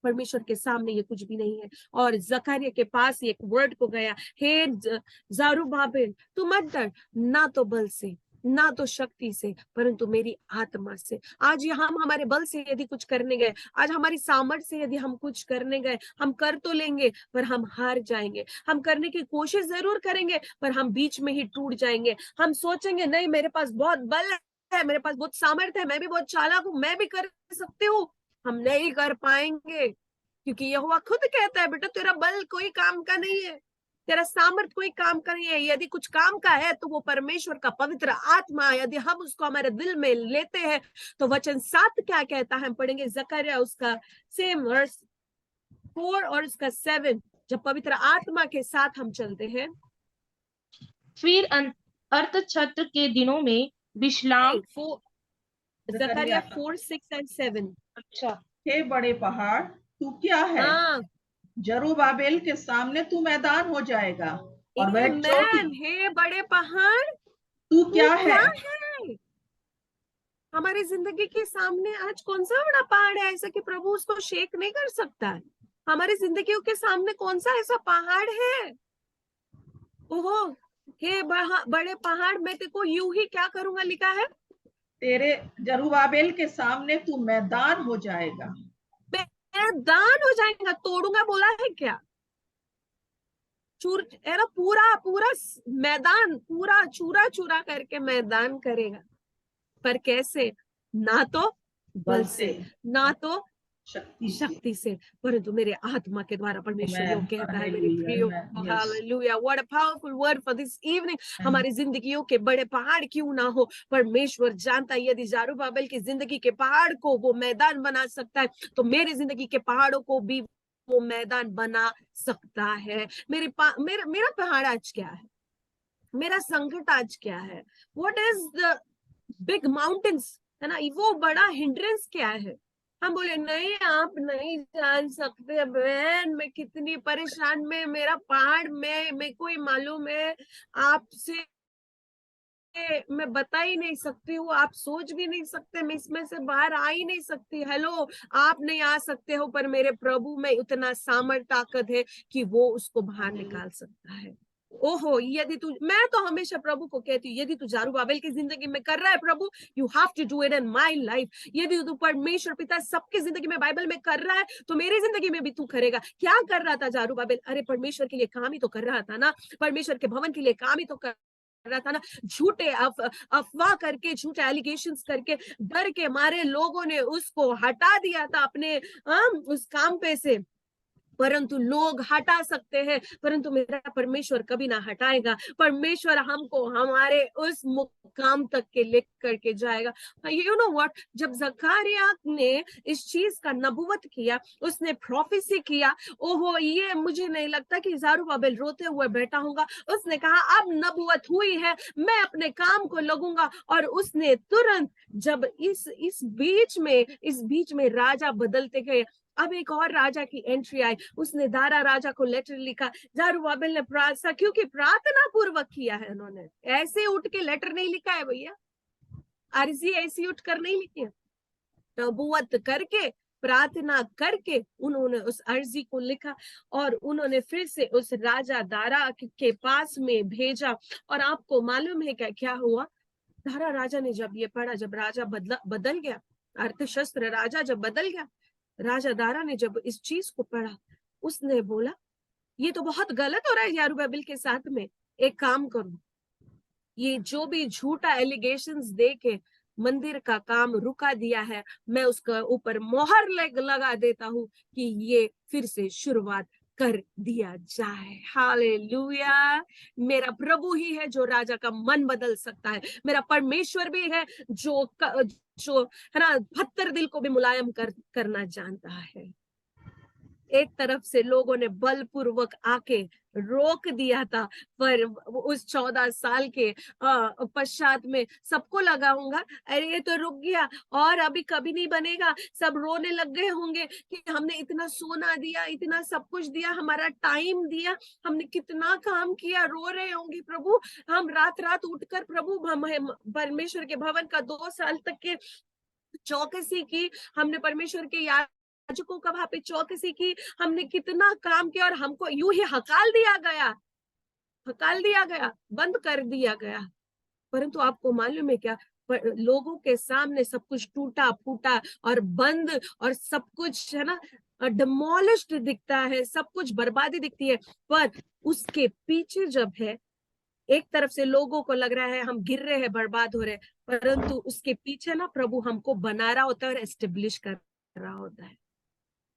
परमेश्वर के सामने ये कुछ भी नहीं है। और जकरिया के पास एक वर्ड को गया, हे जरुब्बाबेल, तू मत डर, ना तो बल से ना तो शक्ति से, परंतु मेरी आत्मा से। आज हम हमारे बल से यदि कुछ करने गए, आज हमारी सामर्थ्य से यदि हम कुछ करने गए, हम कर तो लेंगे पर हम हार जाएंगे। हम करने की कोशिश जरूर करेंगे पर हम बीच में ही टूट जाएंगे। हम सोचेंगे, नहीं, मेरे पास बहुत बल है, मेरे पास बहुत सामर्थ्य है, मैं भी बहुत चालाक हूँ, मैं भी कर सकती हूँ। हम नहीं कर पाएंगे, क्योंकि यहोवा खुद कहता है, बेटा तेरा बल कोई काम का नहीं है, तेरा सामर्थ कोई काम का नहीं है। यदि कुछ काम का है तो वो परमेश्वर का पवित्र आत्मा, यदि हम उसको हमारे दिल में लेते हैं तो वचन 7 क्या कहता है, हम पढ़ेंगे जकरिया उसका सेम वर्स 4 और उसका 7। जब पवित्र आत्मा के साथ हम चलते हैं,
फिर अर्थछत्र के दिनों में विश्राम।
जकरिया 4, 6 and 7।
अच्छा।
हे बड़े पहाड़, तू क्या है?
हाँ,
जरुब्बाबेल के सामने तू मैदान हो जाएगा और वह चोटी।
हे बड़े पहाड़,
तू क्या
क्या
है?
है? हमारी जिंदगी के सामने आज कौन सा बड़ा पहाड़ है ऐसा कि प्रभु उसको शेक नहीं कर सकता है? हमारी जिंदगियों के सामने कौन सा ऐसा पहाड़ है? ओहो, हे बड़े पहाड़, मैं तेको यूं ही क्या करूंगा, लिखा है,
तेरे जरुब्बाबेल के सामने तू मैदान हो जाएगा।
मैदान हो जाएगा, तोड़ूंगा बोला है क्या? चूर है ना, पूरा पूरा मैदान, पूरा चूरा चूरा करके मैदान करेगा। पर कैसे? ना तो बल से ना तो शक्ति से, परंतु मेरे आत्मा के द्वारा, परमेश्वर यो कहता है मेरे प्रियो। Hallelujah, what a powerful word for this evening. हमारी जिंदगियों के बड़े पहाड़ क्यों ना हो, परमेश्वर जानता है यदि जरुब्बाबेल की जिंदगी के पहाड़ को वो मैदान बना सकता है तो मेरी जिंदगी के पहाड़ों को भी वो मैदान बना सकता है। मेरा पहाड़ आज क्या है? मेरा संकट आज क्या है, what is the big mountains, है ना, वो बड़ा हिंड्रेंस क्या है। हम बोले नहीं, आप नहीं जान सकते बहन, मैं कितनी परेशान में, मेरा पहाड़ में मेरे को ही मालूम है, आपसे मैं बता ही नहीं सकती हूँ, आप सोच भी नहीं सकते, मैं इसमें से बाहर आ ही नहीं सकती। हेलो, आप नहीं आ सकते हो, पर मेरे प्रभु में उतना सामर्थ ताकत है कि वो उसको बाहर निकाल सकता है। ओहो, यदि तू, मैं तो हमेशा प्रभु को कहती हूँ, यदि तू जारूबाबेल की जिंदगी में कर रहा है प्रभु, you have to do it in my life. यदि तू परमेश्वर पिता सबकी जिंदगी में बाइबल में कर रहा है, तो मेरी जिंदगी में भी तू करेगा। क्या कर रहा था जारूबाबेल? अरे परमेश्वर के लिए काम ही तो कर रहा था ना, परमेश्वर के भवन के लिए काम ही तो कर रहा था ना। झूठे अफवाह करके, झूठे एलिगेशंस करके, डर के मारे लोगों ने उसको हटा दिया था अपने उस काम पे से। परंतु लोग हटा सकते हैं, परंतु मेरा परमेश्वर कभी ना हटाएगा। परमेश्वर हमको हमारे उस मुकाम तक के लेकर के जाएगा। यू नो व्हाट, जब जकारिया ने इस चीज का नबुवत किया, उसने प्रोफेसी किया, ओहो, ये मुझे नहीं लगता कि ज़रूब्बाबेल रोते हुए बैठा होगा। उसने कहा अब नबुवत हुई है, मैं अपने काम को लगूंगा। और उसने तुरंत, जब इस बीच में राजा बदलते गए, अब एक और राजा की एंट्री आई, उसने दारा राजा को लेटर लिखा। ज़रूब्बाबेल ने प्रार्थना, क्योंकि प्रार्थना पूर्वक किया है उन्होंने, ऐसे उठ के लेटर नहीं लिखा है भैया, अर्जी ऐसी उठ कर नहीं लिखी है, नबूवत करके, प्रार्थना करके उन्होंने उस अर्जी को लिखा और उन्होंने फिर से उस राजा दारा के पास में भेजा। और आपको मालूम है क्या क्या हुआ? दारा राजा ने जब ये पढ़ा, जब राजा बदल गया, अर्थशास्त्र राजा जब बदल गया, राजा दारा ने जब इस चीज को पढ़ा, उसने बोला ये तो बहुत गलत हो रहा है ज़रूब्बाबेल के साथ में। एक काम करो, ये जो भी झूठा एलिगेशंस दे के मंदिर का काम रुका दिया है, मैं उसका ऊपर मोहर लगा देता हूँ कि ये फिर से शुरुआत कर दिया जाए। हालेलुया। मेरा प्रभु ही है जो राजा का मन बदल सकता है, मेरा परमेश्वर भी है जो है ना, पत्थर दिल को भी मुलायम करना जानता है। एक तरफ से लोगों ने बलपूर्वक आके रोक दिया था, पर उस 14 साल के पश्चात में सबको लगा होगा, अरे ये तो रुक गया और अभी कभी नहीं बनेगा। सब रोने लग गए होंगे कि हमने इतना सोना दिया, इतना सब कुछ दिया, हमारा टाइम दिया, हमने कितना काम किया। रो रहे होंगे, प्रभु हम रात रात उठकर प्रभु परमेश्वर के भवन का 2 साल तक के चौकसी की, हमने परमेश्वर के याजकों का वहां पे चौकसी की, हमने कितना काम किया और हमको यूं ही हकाल दिया गया, बंद कर दिया गया। परंतु आपको मालूम है क्या, लोगों के सामने सब कुछ टूटा फूटा और बंद और सब कुछ, है ना, डिमोलिश्ड दिखता है, सब कुछ बर्बादी दिखती है, पर उसके पीछे जब है, एक तरफ से लोगों को लग रहा है हम गिर रहे हैं, बर्बाद हो रहे हैं, परंतु उसके पीछे ना प्रभु हमको बना रहा होता है और एस्टेब्लिश कर रहा होता है।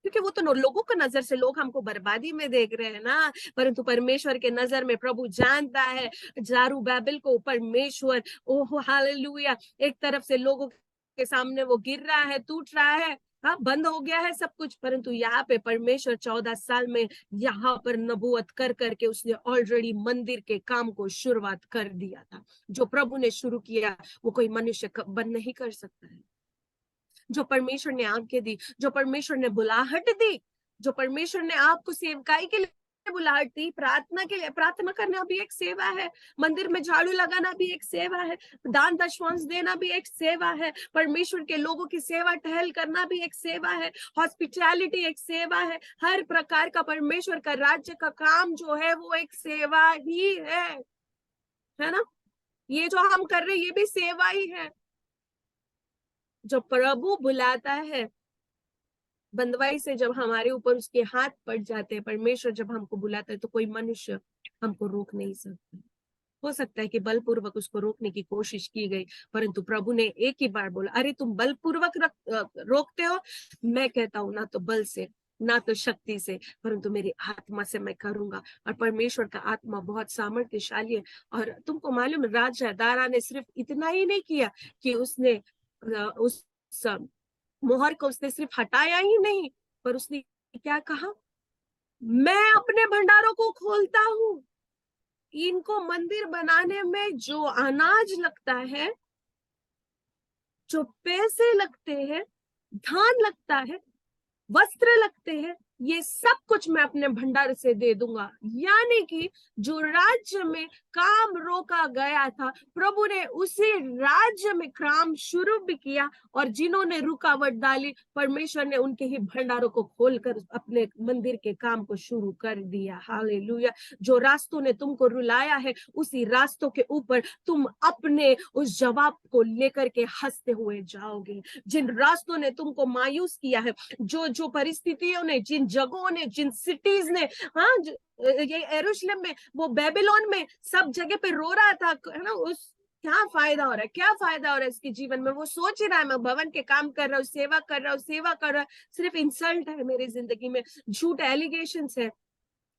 क्योंकि वो तो लोगों की नजर से लोग हमको बर्बादी में देख रहे हैं ना, परंतु परमेश्वर के नजर में प्रभु जानता है ज़रूब्बाबेल को परमेश्वर, ओह हालेलुया, एक तरफ से लोगों के सामने वो गिर रहा है, टूट रहा है, हाँ, बंद हो गया है सब कुछ, परंतु यहाँ पे परमेश्वर 14 साल में यहाँ पर नबूवत कर करके उसने ऑलरेडी मंदिर के काम को शुरुआत कर दिया था। जो प्रभु ने शुरू किया वो कोई मनुष्य बंद नहीं कर सकता है। जो परमेश्वर ने आंखें दी, जो परमेश्वर ने बुलाहट दी, जो परमेश्वर ने आपको सेवकाई के लिए बुलाहट दी, प्रार्थना के लिए, प्रार्थना करना भी एक सेवा है, मंदिर में झाड़ू लगाना भी एक सेवा है, दान दशवांश देना भी एक सेवा है, परमेश्वर के लोगों की सेवा टहल करना भी एक सेवा है, हॉस्पिटैलिटी एक सेवा है, हर प्रकार का परमेश्वर का राज्य का काम जो है वो एक सेवा ही है ना। ये जो हम कर रहे हैं ये भी सेवा ही है। जो प्रभु बुलाता है, बंदवाई से जब हमारे ऊपर उसके हाथ पड़ जाते हैं, परमेश्वर जब हमको बुलाता है, तो कोई मनुष्य हमको रोक नहीं सकता। हो सकता है कि बलपूर्वक उसको रोकने की कोशिश की गई, परंतु प्रभु ने एक ही बार बोला, अरे तुम बलपूर्वक रोकते हो, मैं कहता हूं ना तो बल से ना तो शक्ति से, परंतु मेरी आत्मा से मैं करूंगा। और परमेश्वर का आत्मा बहुत सामर्थ्यशाली है। और तुमको मालूम, राजा दारा ने सिर्फ इतना ही नहीं किया कि उसने उस मोहर को उसने सिर्फ हटाया ही नहीं, पर उसने क्या कहा, मैं अपने भंडारों को खोलता हूँ, इनको मंदिर बनाने में जो अनाज लगता है, जो पैसे लगते हैं, धान लगता है, वस्त्र लगते हैं, ये सब कुछ मैं अपने भंडार से दे दूंगा। यानी कि जो राज्य में काम रोका गया था, प्रभु ने उसी राज्य में काम शुरू भी किया, और जिन्होंने रुकावट डाली, परमेश्वर ने उनके ही भंडारों को खोलकर अपने मंदिर के काम को शुरू कर दिया। हालेलुया। जो रास्तों ने तुमको रुलाया है, उसी रास्तों के ऊपर तुम अपने उस जवाब को लेकर के हंसते हुए जाओगे। जिन रास्तों ने तुमको मायूस किया है, जो परिस्थितियों ने, जिन जगहों ने, जिन सिटीज ने, हाँ, ये यरूशलेम में, वो बेबीलोन में, सब जगह पे रो रहा था, है ना, उस क्या फायदा हो रहा है, क्या फायदा हो रहा है इसके जीवन में। वो सोच ही रहा है मैं भवन के काम कर रहा हूँ, सेवा कर रहा हूँ, सेवा कर रहा हूँ, सिर्फ इंसल्ट है मेरी जिंदगी में, झूठ एलिगेशंस है।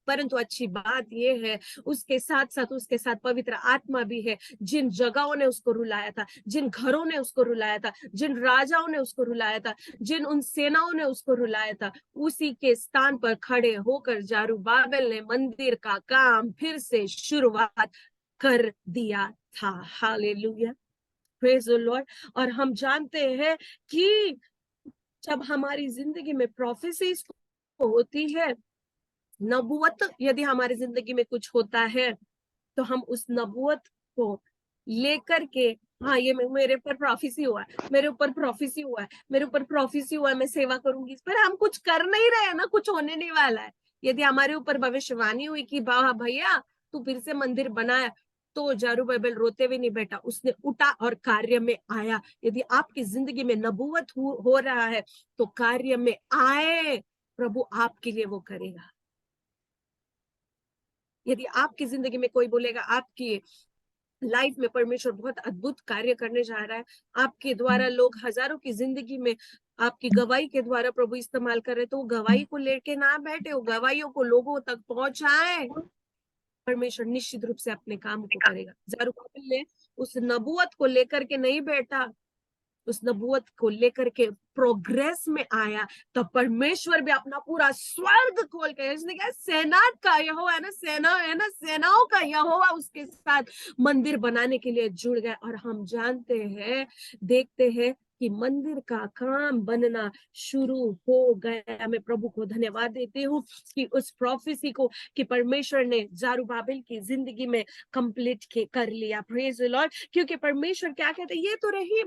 परंतु अच्छी बात यह है, उसके साथ पवित्र आत्मा भी है। जिन जगहों ने उसको रुलाया था, जिन घरों ने उसको रुलाया था, जिन राजाओं ने उसको रुलाया था, जिन उन सेनाओं ने उसको रुलाया था, उसी के स्थान पर खड़े होकर जरुब्बाबिल ने मंदिर का काम फिर से शुरुआत कर दिया था। Hallelujah, praise the Lord. और हम जानते हैं कि जब हमारी जिंदगी में प्रोफेसीज होती है, नबूवत यदि हमारी जिंदगी में कुछ होता है, तो हम उस नबूवत को लेकर के, हाँ, ये मेरे ऊपर प्रोफेसी हुआ है, मेरे ऊपर प्रोफेसी हुआ है, मेरे ऊपर प्रोफेसी हुआ है, मैं सेवा करूंगी, इस पर हम कुछ कर नहीं रहे हैं ना, कुछ होने नहीं वाला है। यदि हमारे ऊपर भविष्यवाणी हुई कि वाह भैया तू फिर से मंदिर बनाया, तो जरुब्बाबिल रोते हुए नहीं बैठा, उसने उठा और कार्य में आया। यदि आपकी जिंदगी में नबूवत हो रहा है, तो कार्य में आए, प्रभु आपके लिए वो करेगा। यदि आपकी जिंदगी में कोई बोलेगा आपकी लाइफ में परमेश्वर बहुत अद्भुत कार्य करने जा रहा है, आपके द्वारा लोग हजारों की जिंदगी में आपकी गवाही के द्वारा प्रभु इस्तेमाल कर रहे, तो वो गवाही को लेके ना बैठे, वो गवाहियों को लोगों तक पहुंचाए, परमेश्वर निश्चित रूप से अपने काम को करेगा। जरुब्बाबिल ने उस नबूवत को लेकर के नहीं बैठा, उस नबूवत को लेकर के प्रोग्रेस में आया, तो परमेश्वर भी अपना पूरा स्वर्ग खोल के, उसने कहा सेना का यहोवा है ना, सेना है ना, सेनाओं का यहोवा उसके साथ मंदिर बनाने के लिए जुड़ गए। और हम जानते हैं, देखते हैं कि मंदिर का काम बनना शुरू हो गया। मैं प्रभु को धन्यवाद देती हूँ कि उस प्रोफेसी को कि परमेश्वर ने जरुब्बाबिल की जिंदगी में कंप्लीट कर लिया। Praise the Lord. क्योंकि परमेश्वर क्या कहते हैं, ये तो रही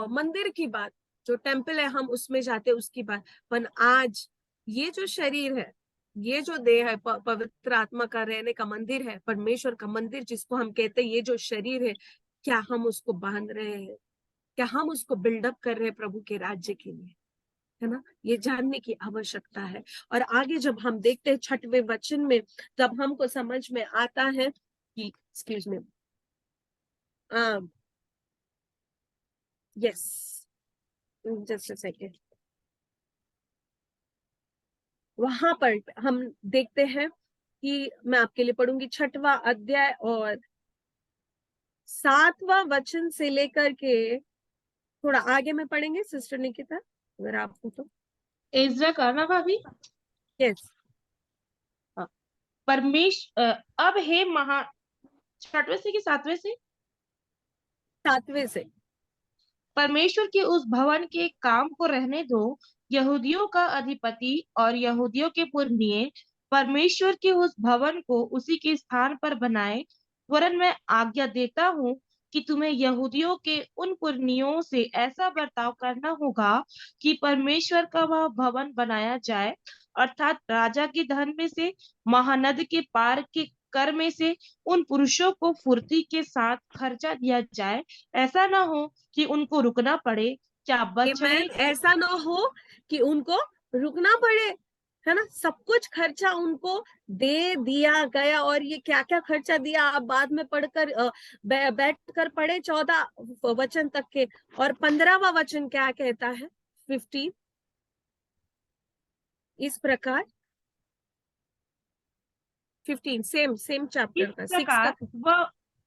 मंदिर की बात, जो टेम्पल है हम उसमें जाते उसकी बात, पर आज ये जो शरीर है, ये जो देह है, पवित्र आत्मा का रहने का मंदिर है, परमेश्वर का मंदिर जिसको हम कहते हैं, ये जो शरीर है, क्या हम उसको बांध रहे हैं, क्या हम उसको बिल्डअप कर रहे हैं प्रभु के राज्य के लिए, है ना? ये जानने की आवश्यकता है। और आगे जब हम देखते हैं 6वें वचन में, तब हमको समझ में आता है कि, excuse me, yes, just a second, वहां पर हम देखते हैं कि मैं आपके लिए पढ़ूंगी 6वां अध्याय और 7वां वचन से लेकर के थोड़ा आगे में पढ़ेंगे। सिस्टर निकिता, अगर आपको तो
इज़्रा करना भाभी।
यस,
अब हे 6वें से कि 7वें से?
7वें से।
परमेश्वर के उस भवन के काम को रहने दो, यहूदियों का अधिपति और यहूदियों के पुरनिये परमेश्वर के उस भवन को उसी के स्थान पर बनाए। वरन मैं आज्ञा देता हूँ कि तुम्हें यहूदियों के उन पुरनियों से ऐसा बर्ताव करना होगा कि परमेश्वर का वह भवन बनाया जाए, अर्थात राजा के धन में से, महानद के पार के कर में से उन पुरुषों को फुर्ती के साथ खर्चा दिया जाए। ऐसा ना हो कि उनको रुकना पड़े, क्या बछड़े,
ऐसा ना हो कि उनको रुकना पड़े, है ना? सब कुछ खर्चा उनको दे दिया गया। और ये क्या क्या खर्चा दिया आप बाद में पढ़कर बैठ कर पढ़े 14 वचन तक के। और 15वां वचन क्या कहता है, 15, इस प्रकार 15 सेम चैप्टर का 6 का।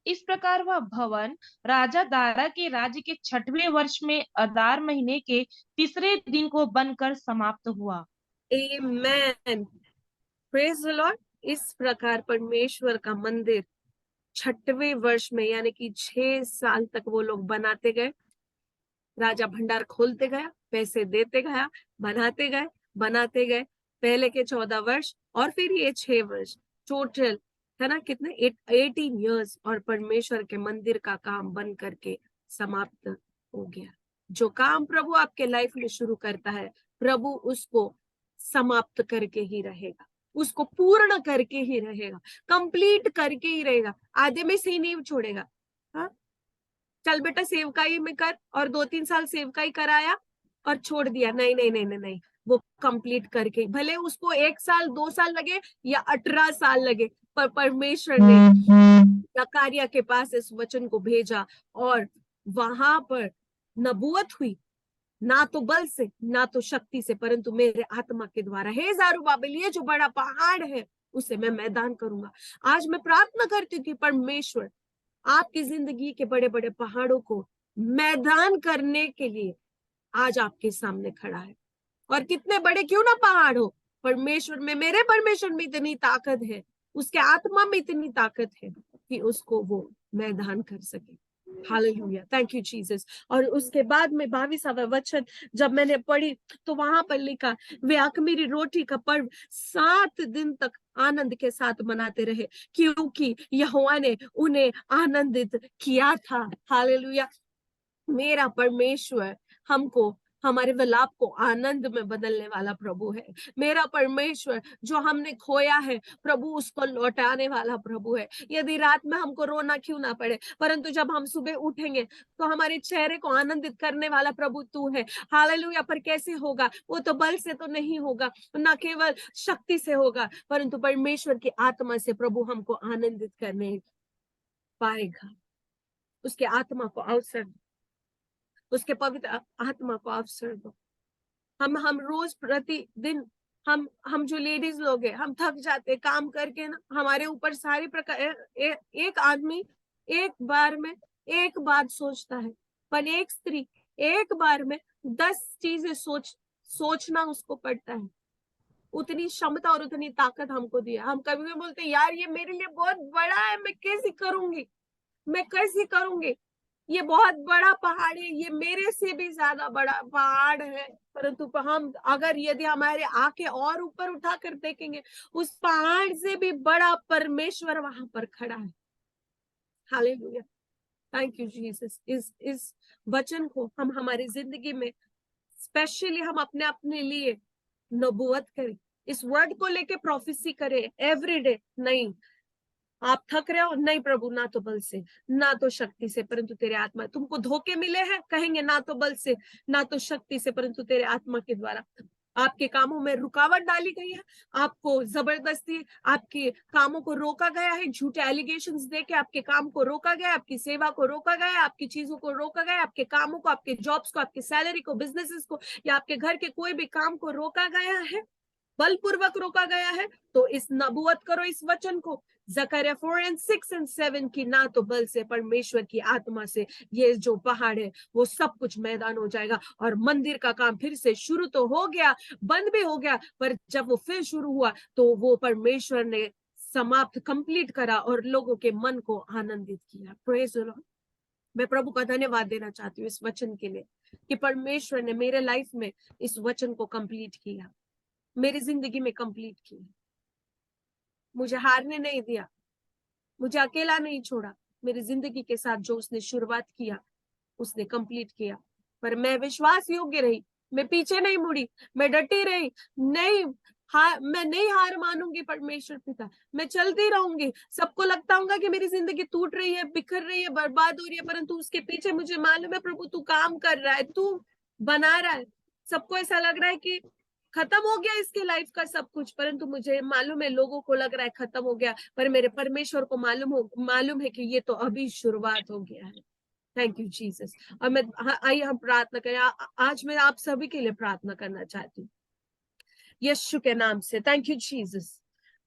इस प्रकार वह भवन राजा दारा के राज्य के 6वें वर्ष में अदार महीने के 3 दिन को बनकर समाप्त हुआ।
आमेन, प्रेज द लॉर्ड। इस प्रकार परमेश्वर का मंदिर 6वें वर्ष में, यानी कि 6 साल तक वो लोग बनाते गए। राजा भंडार खोलते गया, पैसे देते गया, बनाते गए पहले के 14 वर्ष और फिर ये 6 वर्ष, टोटल है ना कितने 18 इयर्स, और परमेश्वर के मंदिर का काम बन करके समाप्त हो गया। जो काम प्रभु आपके लाइफ में शुरू करता है, प्रभु उसको समाप्त करके ही रहेगा, उसको पूर्ण करके ही रहेगा, कंप्लीट करके ही रहेगा, आधे में से ही नहीं छोड़ेगा। हाँ, चल बेटा सेवकाई में कर, और 2-3 साल सेवकाई कराया और छोड़ दिया, नहीं नहीं नहीं नहीं नहीं, वो कंप्लीट करके, भले उसको 1 साल 2 साल लगे या 18 साल लगे, पर परमेश्वर ने जकारिया के पास इस वचन को भेजा और वहां पर नबूवत हुई, ना तो बल से ना तो शक्ति से, परंतु मेरे आत्मा के द्वारा। हे ज़रुब्बाबिल, ये जो बड़ा पहाड़ है उसे मैं मैदान करूंगा। आज मैं प्रार्थना करती हूँ कि परमेश्वर आपकी जिंदगी के बड़े बड़े पहाड़ों को मैदान करने के लिए आज आपके सामने खड़ा है। और कितने बड़े क्यों ना पहाड़ हो, परमेश्वर में, मेरे परमेश्वर में इतनी ताकत है, उसके आत्मा में इतनी ताकत है कि उसको वो मैदान कर सके। Hallelujah, thank you Jesus. और उसके बाद में 22वां वचन जब मैंने पढ़ी तो वहां पर लिखा, वे अख़मीरी रोटी का पर्व 7 दिन तक आनंद के साथ मनाते रहे, क्योंकि यहोवा ने उन्हें आनंदित किया था। हालेलुया। मेरा परमेश्वर हमको, हमारे विलाप को आनंद में बदलने वाला प्रभु है। मेरा परमेश्वर जो हमने खोया है, प्रभु उसको लौटाने वाला प्रभु है। यदि रात में हमको रोना क्यों ना पड़े, परंतु जब हम सुबह उठेंगे तो हमारे चेहरे को आनंदित करने वाला प्रभु तू है। हालेलुया। पर कैसे होगा? वो तो बल से तो नहीं होगा, ना केवल शक्ति से होगा, परंतु परमेश्वर की आत्मा से प्रभु हमको आनंदित करने पाएगा। उसके आत्मा को अवसर, उसके पवित्र आत्मा को अवसर दो। हम रोज प्रतिदिन, हम जो लेडीज लोग हैं, हम थक जाते काम करके ना, हमारे ऊपर सारी प्रकार एक आदमी एक बार में एक बात सोचता है, पर एक स्त्री एक बार में 10 चीजें सोचना उसको पड़ता है। उतनी क्षमता और उतनी ताकत हमको दिया। हम कभी भी बोलते यार ये मेरे लिए बहुत बड़ा है, मैं कैसे करूंगी, ये बहुत बड़ा पहाड़ है, ये मेरे से भी ज्यादा बड़ा पहाड़ है। परंतु हम अगर यदि हमारे आंखें और ऊपर उठा कर देखेंगे, उस पहाड़ से भी बड़ा परमेश्वर वहां पर खड़ा है। Hallelujah, thank you Jesus. इस वचन को हम हमारी जिंदगी में स्पेशली हम अपने लिए नबूवत करें, इस वर्ड को लेके प्रोफेसी करें एवरी डे। नहीं, आप थक रहे हो, नहीं प्रभु, ना तो बल से ना तो शक्ति से, परंतु तेरे आत्मा। तुमको धोखे मिले हैं, कहेंगे ना तो बल से ना तो शक्ति से, परंतु तेरे आत्मा के द्वारा। आपके कामों में रुकावट डाली गई है, आपको जबरदस्ती आपके कामों को रोका गया है, झूठे एलिगेशंस देके आपके काम को रोका गया, आपकी सेवा को रोका गया, आपकी चीजों को रोका गया, आपके कामों को, आपके जॉब्स को, आपकी सैलरी को, बिजनेसेस को, या आपके घर के कोई भी काम को रोका गया है, बलपूर्वक रोका गया है। तो इस नबूवत करो, इस वचन को, जकरिया 4:6-7 की, ना तो बल से, परमेश्वर की आत्मा से ये जो पहाड़ है वो सब कुछ मैदान हो जाएगा। और मंदिर का काम फिर से शुरू तो हो गया, बंद भी हो गया, पर जब वो फिर शुरू हुआ तो वो परमेश्वर ने समाप्त कंप्लीट करा और लोगों के मन को आनंदित किया। Praise the Lord. मैं प्रभु का धन्यवाद देना चाहती हूँ इस वचन के लिए कि परमेश्वर ने मेरे लाइफ में इस वचन को कंप्लीट किया, मेरी जिंदगी में कंप्लीट किया, मुझे हारने नहीं दिया, मुझे अकेला नहीं छोड़ा। मेरी जिंदगी के साथ जो उसने शुरुआत किया उसने कंप्लीट किया। पर मैं विश्वास योग्य रही, मैं पीछे नहीं मुड़ी, मैं डटी रही, मैं नहीं हार मानूंगी परमेश्वर पिता, मैं चलती रहूंगी। सबको लगता होगा कि मेरी जिंदगी टूट रही है, बिखर रही है, बर्बाद हो रही है, परंतु उसके पीछे मुझे मालूम है प्रभु तू काम कर रहा है, तू बना रहा है। सबको ऐसा लग रहा है कि खत्म हो गया इसके लाइफ का सब कुछ, परंतु मुझे मालूम है लोगों को लग रहा है खत्म हो गया, पर मेरे परमेश्वर को मालूम है कि ये तो अभी शुरुआत हो गया है। Thank you Jesus. और मैं आइए हम प्रार्थना करें। आज मैं आप सभी के लिए प्रार्थना करना चाहती हूँ यीशु के नाम से। Thank you Jesus.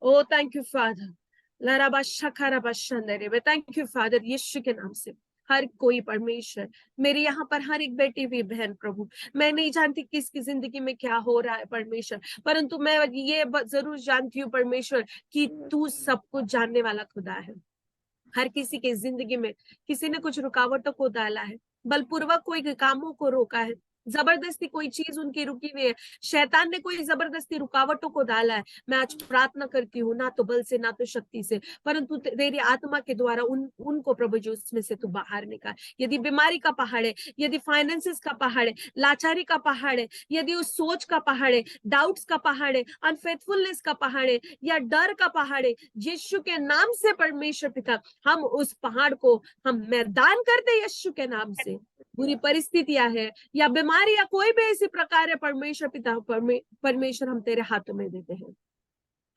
Oh thank you father. लराबा शखराबा शंदरे। थैंक यू फादर, यीशु के नाम से हर कोई परमेश्वर, मेरे यहाँ पर हर एक बेटी हुई बहन प्रभु, मैं नहीं जानती किसकी जिंदगी में क्या हो रहा है परमेश्वर, परंतु मैं ये जरूर जानती हूँ परमेश्वर कि तू सब कुछ जानने वाला खुदा है। हर किसी के जिंदगी में किसी ने कुछ रुकावटों को डाला है, बलपूर्वक कोई कामों को रोका है, जबरदस्ती कोई चीज उनकी रुकी हुई है, शैतान ने कोई जबरदस्ती रुकावटों को डाला है। मैं आज प्रार्थना करती हूँ, ना तो बल से ना तो शक्ति से, परंतु तेरी आत्मा के द्वारा उनको प्रभु जी उसमें से तू बाहर निकाल। यदि बीमारी का पहाड़ है, यदि फाइनेंसिस का पहाड़ है, लाचारी का पहाड़ है, यदि उस सोच का पहाड़ है, डाउट्स का पहाड़ है, अनफेथफुलनेस का पहाड़ है, या डर का पहाड़ है, यीशु के नाम से परमेश्वर पिता हम उस पहाड़ को हम मैदान करते यीशु के नाम से। बुरी परिस्थितियां है या बीमारी या कोई भी ऐसी प्रकार है परमेश्वर पिता, परमेश्वर हम तेरे हाथों में देते हैं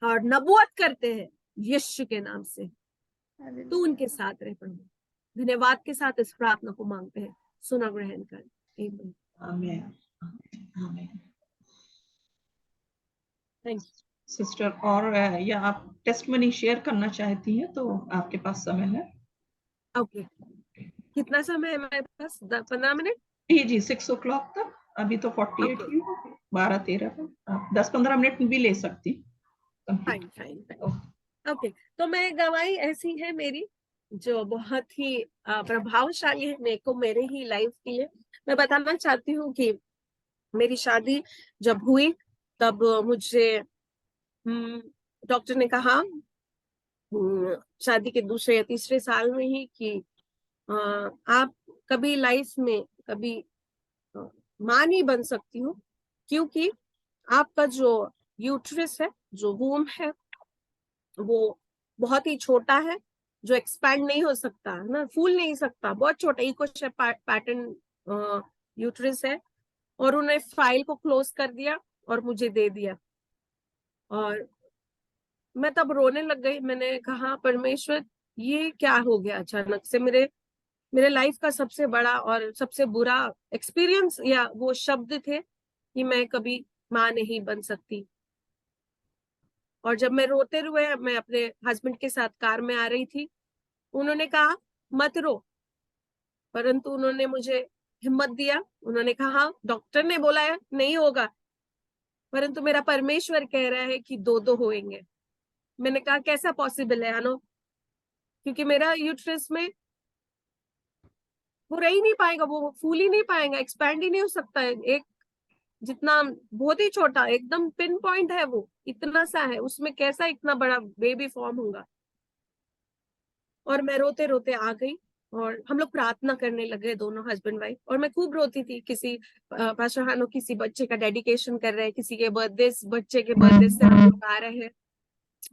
और नबूवत करते हैं यीशु के नाम से, तू उनके साथ रहे प्रभु। धन्यवाद के साथ इस प्रार्थना को मांगते हैं, सुना ग्रहण कर। आमीन।
आमीन। आमीन।
थैंक यू
सिस्टर, और या आप टेस्टमनी शेयर करना चाहती हैं तो आपके पास समय है।
ओके, कितना समय है मेरे पास? 15 मिनट?
जी 6 o'clock तक। अभी तो 48
Okay.
ही 12-13 पर आप 10-15 मिनट भी ले सकती।
Fine fine. ओके, तो मैं गवाही ऐसी है मेरी जो बहुत ही प्रभावशाली है मेरे को, मेरे ही लाइफ के लिए। मैं बताना चाहती हूँ कि मेरी शादी जब हुई तब मुझे डॉक्टर ने कहा शादी के दूसरे या तीसरे साल में ही कि आप कभी लाइफ में कभी मां नहीं बन सकती हो, क्योंकि आपका जो यूट्रस है, जो वूम है, वो बहुत ही छोटा है, जो एक्सपैंड नहीं हो सकता है ना, फूल नहीं सकता, बहुत छोटा इको पैटर्न यूट्रस है। और उन्हें फाइल को क्लोज कर दिया और मुझे दे दिया, और मैं तब रोने लग गई। मैंने कहा परमेश्वर ये क्या हो गया अचानक से। मेरे लाइफ का सबसे बड़ा और सबसे बुरा एक्सपीरियंस या वो शब्द थे कि मैं कभी मां नहीं बन सकती। और जब मैं रोते हुए मैं अपने हस्बैंड के साथ कार में आ रही थी, उन्होंने कहा मत रो, परंतु उन्होंने मुझे हिम्मत दिया। उन्होंने कहा डॉक्टर ने बोला है नहीं होगा, परंतु मेरा परमेश्वर कह रहा है कि दो होएंगे। मैंने कहा कैसा पॉसिबल है अनु, क्योंकि मेरा यूट्रस में वो रह ही नहीं पाएगा, वो फूल ही नहीं पाएगा, एक्सपैंड ही नहीं हो सकता है। एक जितना बहुत ही छोटा एकदम पिन पॉइंट है, वो इतना सा है, उसमें कैसा इतना बड़ा बेबी फॉर्म होगा। और मैं रोते रोते आ गई और हम लोग प्रार्थना करने लगे दोनों हस्बैंड वाइफ, और मैं खूब रोती थी। किसी पास्टर हानो किसी बच्चे का डेडिकेशन कर रहे हैं, किसी के बच्चे के बर्थडे से हम लोग आ रहे हैं।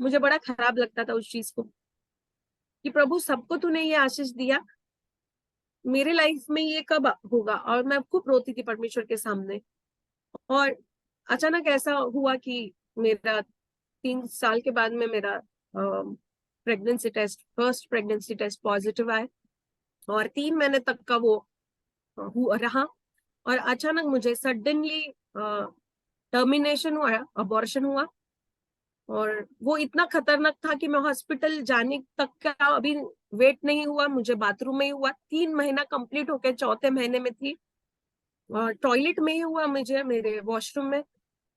मुझे बड़ा खराब लगता था उस चीज को कि प्रभु सबको तूने ये आशीष दिया, मेरे लाइफ में ये कब होगा। और मैं खूब रोती थी परमेश्वर के सामने। और अचानक ऐसा हुआ कि मेरा 3 साल के बाद में मेरा फर्स्ट प्रेगनेंसी टेस्ट पॉजिटिव आए, और 3 महीने तक का वो रहा। और अचानक मुझे सडनली टर्मिनेशन हुआ, अबॉर्शन हुआ, और वो इतना खतरनाक था कि मैं हॉस्पिटल जाने तक का अभी वेट नहीं हुआ, मुझे बाथरूम में ही हुआ। 3 महीना कंप्लीट होके 4थे महीने में थी, और टॉयलेट में ही हुआ मुझे, मेरे वॉशरूम में।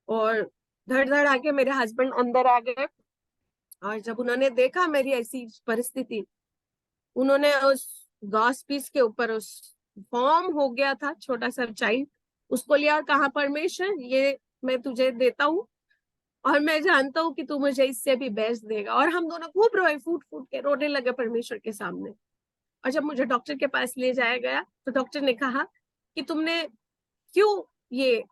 और धड़ धड़ आके मेरे हस्बैंड अंदर आ गए, और जब उन्होंने देखा मेरी ऐसी परिस्थिति, उन्होंने उस गॉस पीस के ऊपर उस फॉर्म हो गया था छोटा सा चाइल्ड, उसको लिया और कहा परमेश्वर ये मैं तुझे देता हूँ, और मैं जानता हूँ कि तू मुझे इससे भी बेस्ट देगा। और हम दोनों खूब रोए, फूट फूट के रोने लगे परमेश्वर के सामने। और जब मुझे डॉक्टर के पास ले जाया गया तो डॉक्टर ने कहा कि तुमने क्यों ये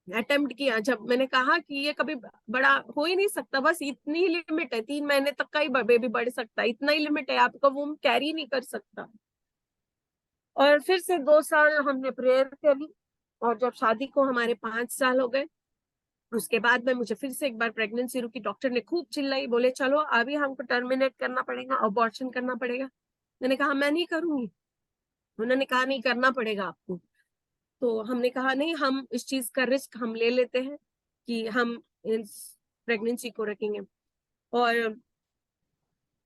अटेम्प्ट किया। जब मैंने कहा कि ये कभी बड़ा हो ही नहीं सकता, बस इतनी ही लिमिट है, 3 महीने तक का ही बेबी बढ़ सकता है, इतना ही लिमिट है, आपका वूम कैरी नहीं कर सकता। और फिर से 2 साल हमने प्रेयर करी, और जब शादी को हमारे 5 साल हो गए, उसके बाद में मुझे फिर से एक बार प्रेगनेंसी रुकी। डॉक्टर ने खूब चिल्लाई, बोले चलो अभी हमको टर्मिनेट करना पड़ेगा, अबॉर्शन करना पड़ेगा। मैंने कहा मैं नहीं करूंगी। उन्होंने कहा नहीं करना पड़ेगा आपको। तो हमने कहा नहीं, हम इस चीज का रिस्क हम ले लेते हैं कि हम इस प्रेगनेंसी को रखेंगे। और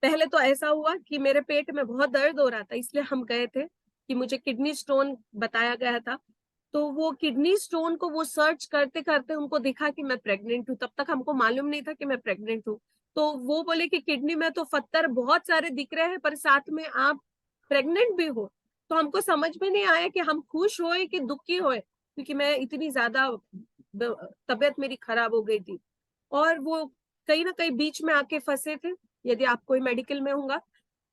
पहले तो ऐसा हुआ कि मेरे पेट में बहुत दर्द हो रहा था, इसलिए हम गए थे कि मुझे किडनी स्टोन बताया गया था। तो वो किडनी स्टोन को वो सर्च करते करते उनको दिखा कि मैं प्रेग्नेंट हूँ। तब तक हमको मालूम नहीं था कि मैं प्रेग्नेंट हूँ। तो वो बोले कि किडनी में तो पत्थर बहुत सारे दिख रहे हैं, पर साथ में आप प्रेग्नेंट भी हो। तो हमको समझ में नहीं आया कि हम खुश होए कि दुखी होए, क्योंकि मैं इतनी ज्यादा तबीयत मेरी खराब हो गई थी। और वो कहीं ना कहीं बीच में आके फंसे थे। यदि आप कोई मेडिकल में होगा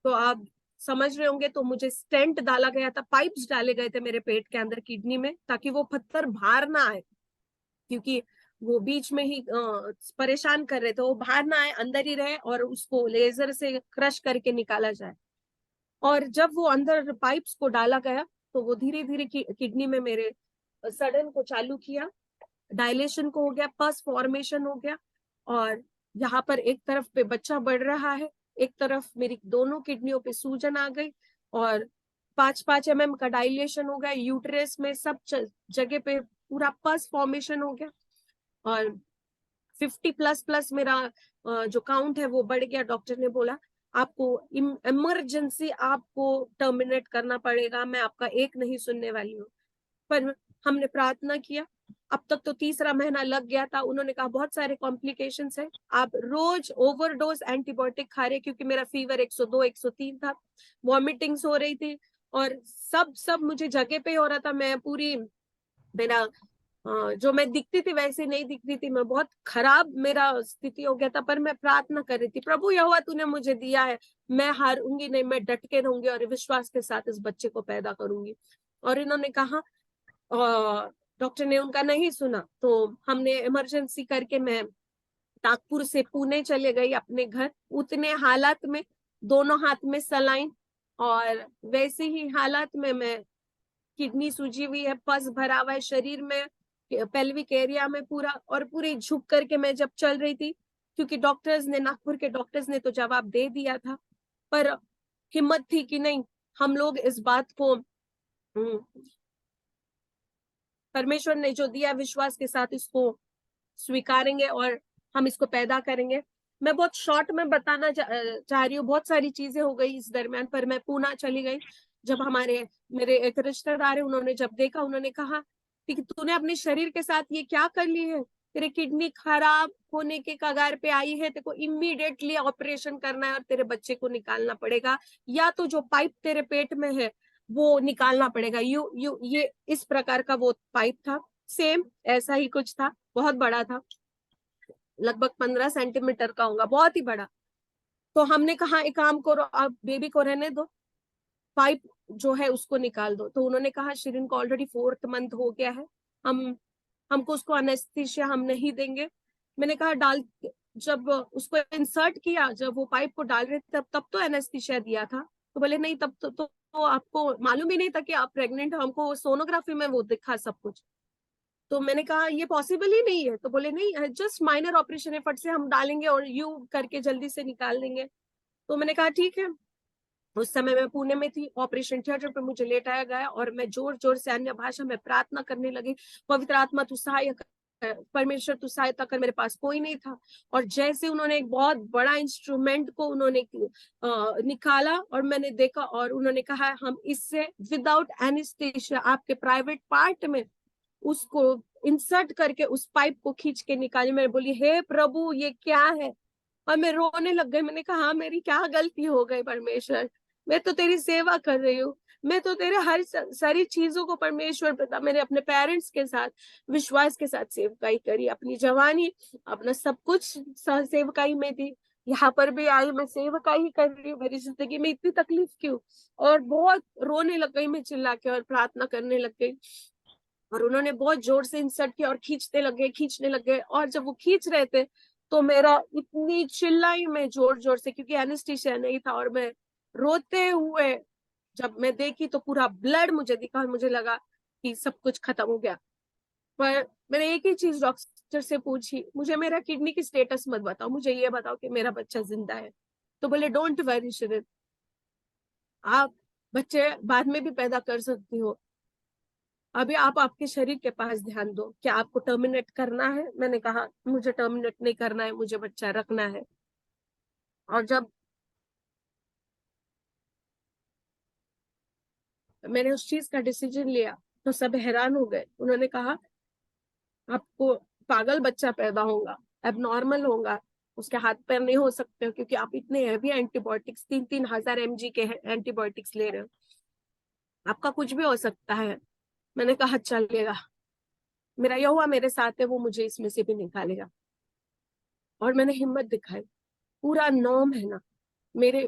तो आप समझ रहे होंगे। तो मुझे स्टेंट डाला गया था, पाइप्स डाले गए थे मेरे पेट के अंदर किडनी में, ताकि वो पत्थर बाहर ना आए, क्योंकि वो बीच में ही परेशान कर रहे थे। वो बाहर ना आए, अंदर ही रहे और उसको लेजर से क्रश करके निकाला जाए। और जब वो अंदर पाइप्स को डाला गया तो वो धीरे धीरे किडनी में मेरे सडन को चालू किया, डायलेशन को हो गया, पस फॉर्मेशन हो गया। और यहाँ पर एक तरफ पे बच्चा बढ़ रहा है, एक तरफ मेरी दोनों किडनियों पे सूजन आ गई, और 5-5 mm का डायलेशन हो गया यूट्रस में, सब जगह पे पूरा पस फॉर्मेशन हो गया। और 50 प्लस प्लस मेरा जो काउंट है वो बढ़ गया। डॉक्टर ने बोला आपको इमरजेंसी आपको टर्मिनेट करना पड़ेगा, मैं आपका एक नहीं सुनने वाली हूँ। पर हमने प्रार्थना किया। अब तक तो 3रा महीना लग गया था। उन्होंने कहा बहुत सारे कॉम्प्लिकेशंस है, आप रोज ओवरडोज एंटीबायोटिक खा रहे, क्योंकि मेरा फीवर 102 103 था, वॉमिटिंग्स हो रही थी, और सब मुझे जगह पे हो रहा था। मैं पूरी मेरा जो मैं दिखती थी वैसे नहीं दिख रही थी, मैं बहुत खराब मेरा स्थिति हो गया था। पर मैं प्रार्थना कर रही थी, प्रभु यहोवा तूने मुझे दिया है, मैं हारूंगी नहीं, मैं डट के रहूंगी और विश्वास के साथ इस बच्चे को पैदा करूंगी। और इन्होंने कहा, डॉक्टर ने उनका नहीं सुना, तो हमने इमरजेंसी करके मैं नागपुर से पुणे चले गई अपने घर। उतने हालात में दोनों हाथ में सलाइन, और वैसे ही हालात में मैं, किडनी सूजी हुई है, पस भरा हुआ है शरीर में, पेल्विक एरिया में पूरा, और पूरी झुक करके मैं जब चल रही थी, क्योंकि डॉक्टर्स ने, नागपुर के डॉक्टर्स ने तो जवाब दे दिया था, पर हिम्मत थी कि नहीं, हम लोग इस बात को परमेश्वर ने जो दिया विश्वास के साथ इसको स्वीकारेंगे और हम इसको पैदा करेंगे। मैं बहुत शॉर्ट में बताना चाह रही हूँ, बहुत सारी चीजें हो गई इस दरमियान। पर मैं पुणे चली गई, जब मेरे एक रिश्तेदार है, उन्होंने जब देखा, उन्होंने कहा कि तूने अपने शरीर के साथ ये क्या कर ली है, तेरे किडनी खराब होने के कगार पे आई है, तेरे को इमीडिएटली ऑपरेशन करना है और तेरे बच्चे को निकालना पड़ेगा, या तो जो पाइप तेरे पेट में है वो निकालना पड़ेगा। ये इस प्रकार का वो पाइप था, सेम ऐसा ही कुछ था, बहुत बड़ा था, लगभग 15 सेंटीमीटर का होगा, बहुत ही बड़ा। तो हमने कहा एक काम करो, आप बेबी को रहने दो, पाइप जो है उसको निकाल दो। तो उन्होंने कहा शिरीन को ऑलरेडी 4th मंथ हो गया है, हमको उसको अनेस्थीसिया हम नहीं देंगे। मैंने कहा डाल, जब उसको इंसर्ट किया, जब वो पाइप को डाल रहे थे तब तो एनेस्थीसिया दिया था। तो बोले नहीं, तब तो आपको मालूम ही नहीं था कि आप प्रेग्नेंट हो, हमको सोनोग्राफी में वो दिखा सब कुछ। तो मैंने कहा ये पॉसिबल ही नहीं है। तो बोले नहीं, जस्ट माइनर ऑपरेशन है, फट से हम डालेंगे और यू करके जल्दी से निकाल देंगे। तो मैंने कहा ठीक है। उस समय मैं पुणे में थी, ऑपरेशन थिएटर पे मुझे लेटाया गया और मैं जोर जोर से अन्य भाषा में प्रार्थना करने लगी, पवित्र आत्मा तू सहायक, परमेश्वर तू सहायता कर। मेरे पास कोई नहीं था, और जैसे उन्होंने एक बहुत बड़ा इंस्ट्रूमेंट को उन्होंने निकाला और मैंने देखा, और उन्होंने कहा हम इससे विदाउट एनेस्थीसिया आपके प्राइवेट पार्ट में उसको इंसर्ट करके उस पाइप को खींच के निकाली। मैं बोली हे प्रभु ये क्या है, और मैं रोने लग गई। मैंने कहा मेरी क्या गलती हो गई परमेश्वर, मैं तो तेरी सेवा कर रही हूँ, मैं तो तेरे हर सारी चीजों को परमेश्वर पता, मैंने अपने पेरेंट्स के साथ विश्वास के साथ सेवकाई करी, अपनी जवानी अपना सब कुछ सेवकाई में दी, यहाँ पर भी आई मैं सेवकाई कर रही हूँ, मेरी जिंदगी में इतनी तकलीफ क्यों। और बहुत रोने लग गई मैं, चिल्ला के और प्रार्थना करने लग गई। और उन्होंने बहुत जोर से इंसर्ट किया और खींचने लग गए। और जब वो खींच रहे थे तो मेरा इतनी चिल्लाई मैं जोर जोर से, क्योंकि एनेस्थीसिया नहीं था, और मैं रोते हुए जब मैं देखी तो पूरा ब्लड मुझे दिखा और मुझे लगा कि सब कुछ खत्म हो गया। पर मैंने एक ही चीज डॉक्टर से पूछी, मुझे मेरा किडनी की स्टेटस मत बताओ, मुझे ये बताओ कि मेरा बच्चा जिंदा है। तो बोले डोंट वरी शिरीन, आप बच्चे बाद में भी पैदा कर सकती हो, अभी आप आपके शरीर के पास ध्यान दो, क्या आपको टर्मिनेट करना है। मैंने कहा मुझे टर्मिनेट नहीं करना है, मुझे बच्चा रखना है। और जब मैंने उस चीज का डिसीजन लिया तो सब हैरान हो गए। उन्होंने कहा आपको पागल बच्चा पैदा होगा, एबनॉर्मल होगा, उसके हाथ पैर नहीं हो सकते हो क्योंकि आप इतने हैवी एंटीबायोटिक्स 3,000 mg के एंटीबायोटिक्स ले रहे हो, आपका कुछ भी हो सकता है। मैंने कहा चलेगा, मेरा यह हुआ मेरे साथ है, वो मुझे इसमें से भी निकालेगा। और मैंने हिम्मत दिखाई। पूरा 9 महीना मेरे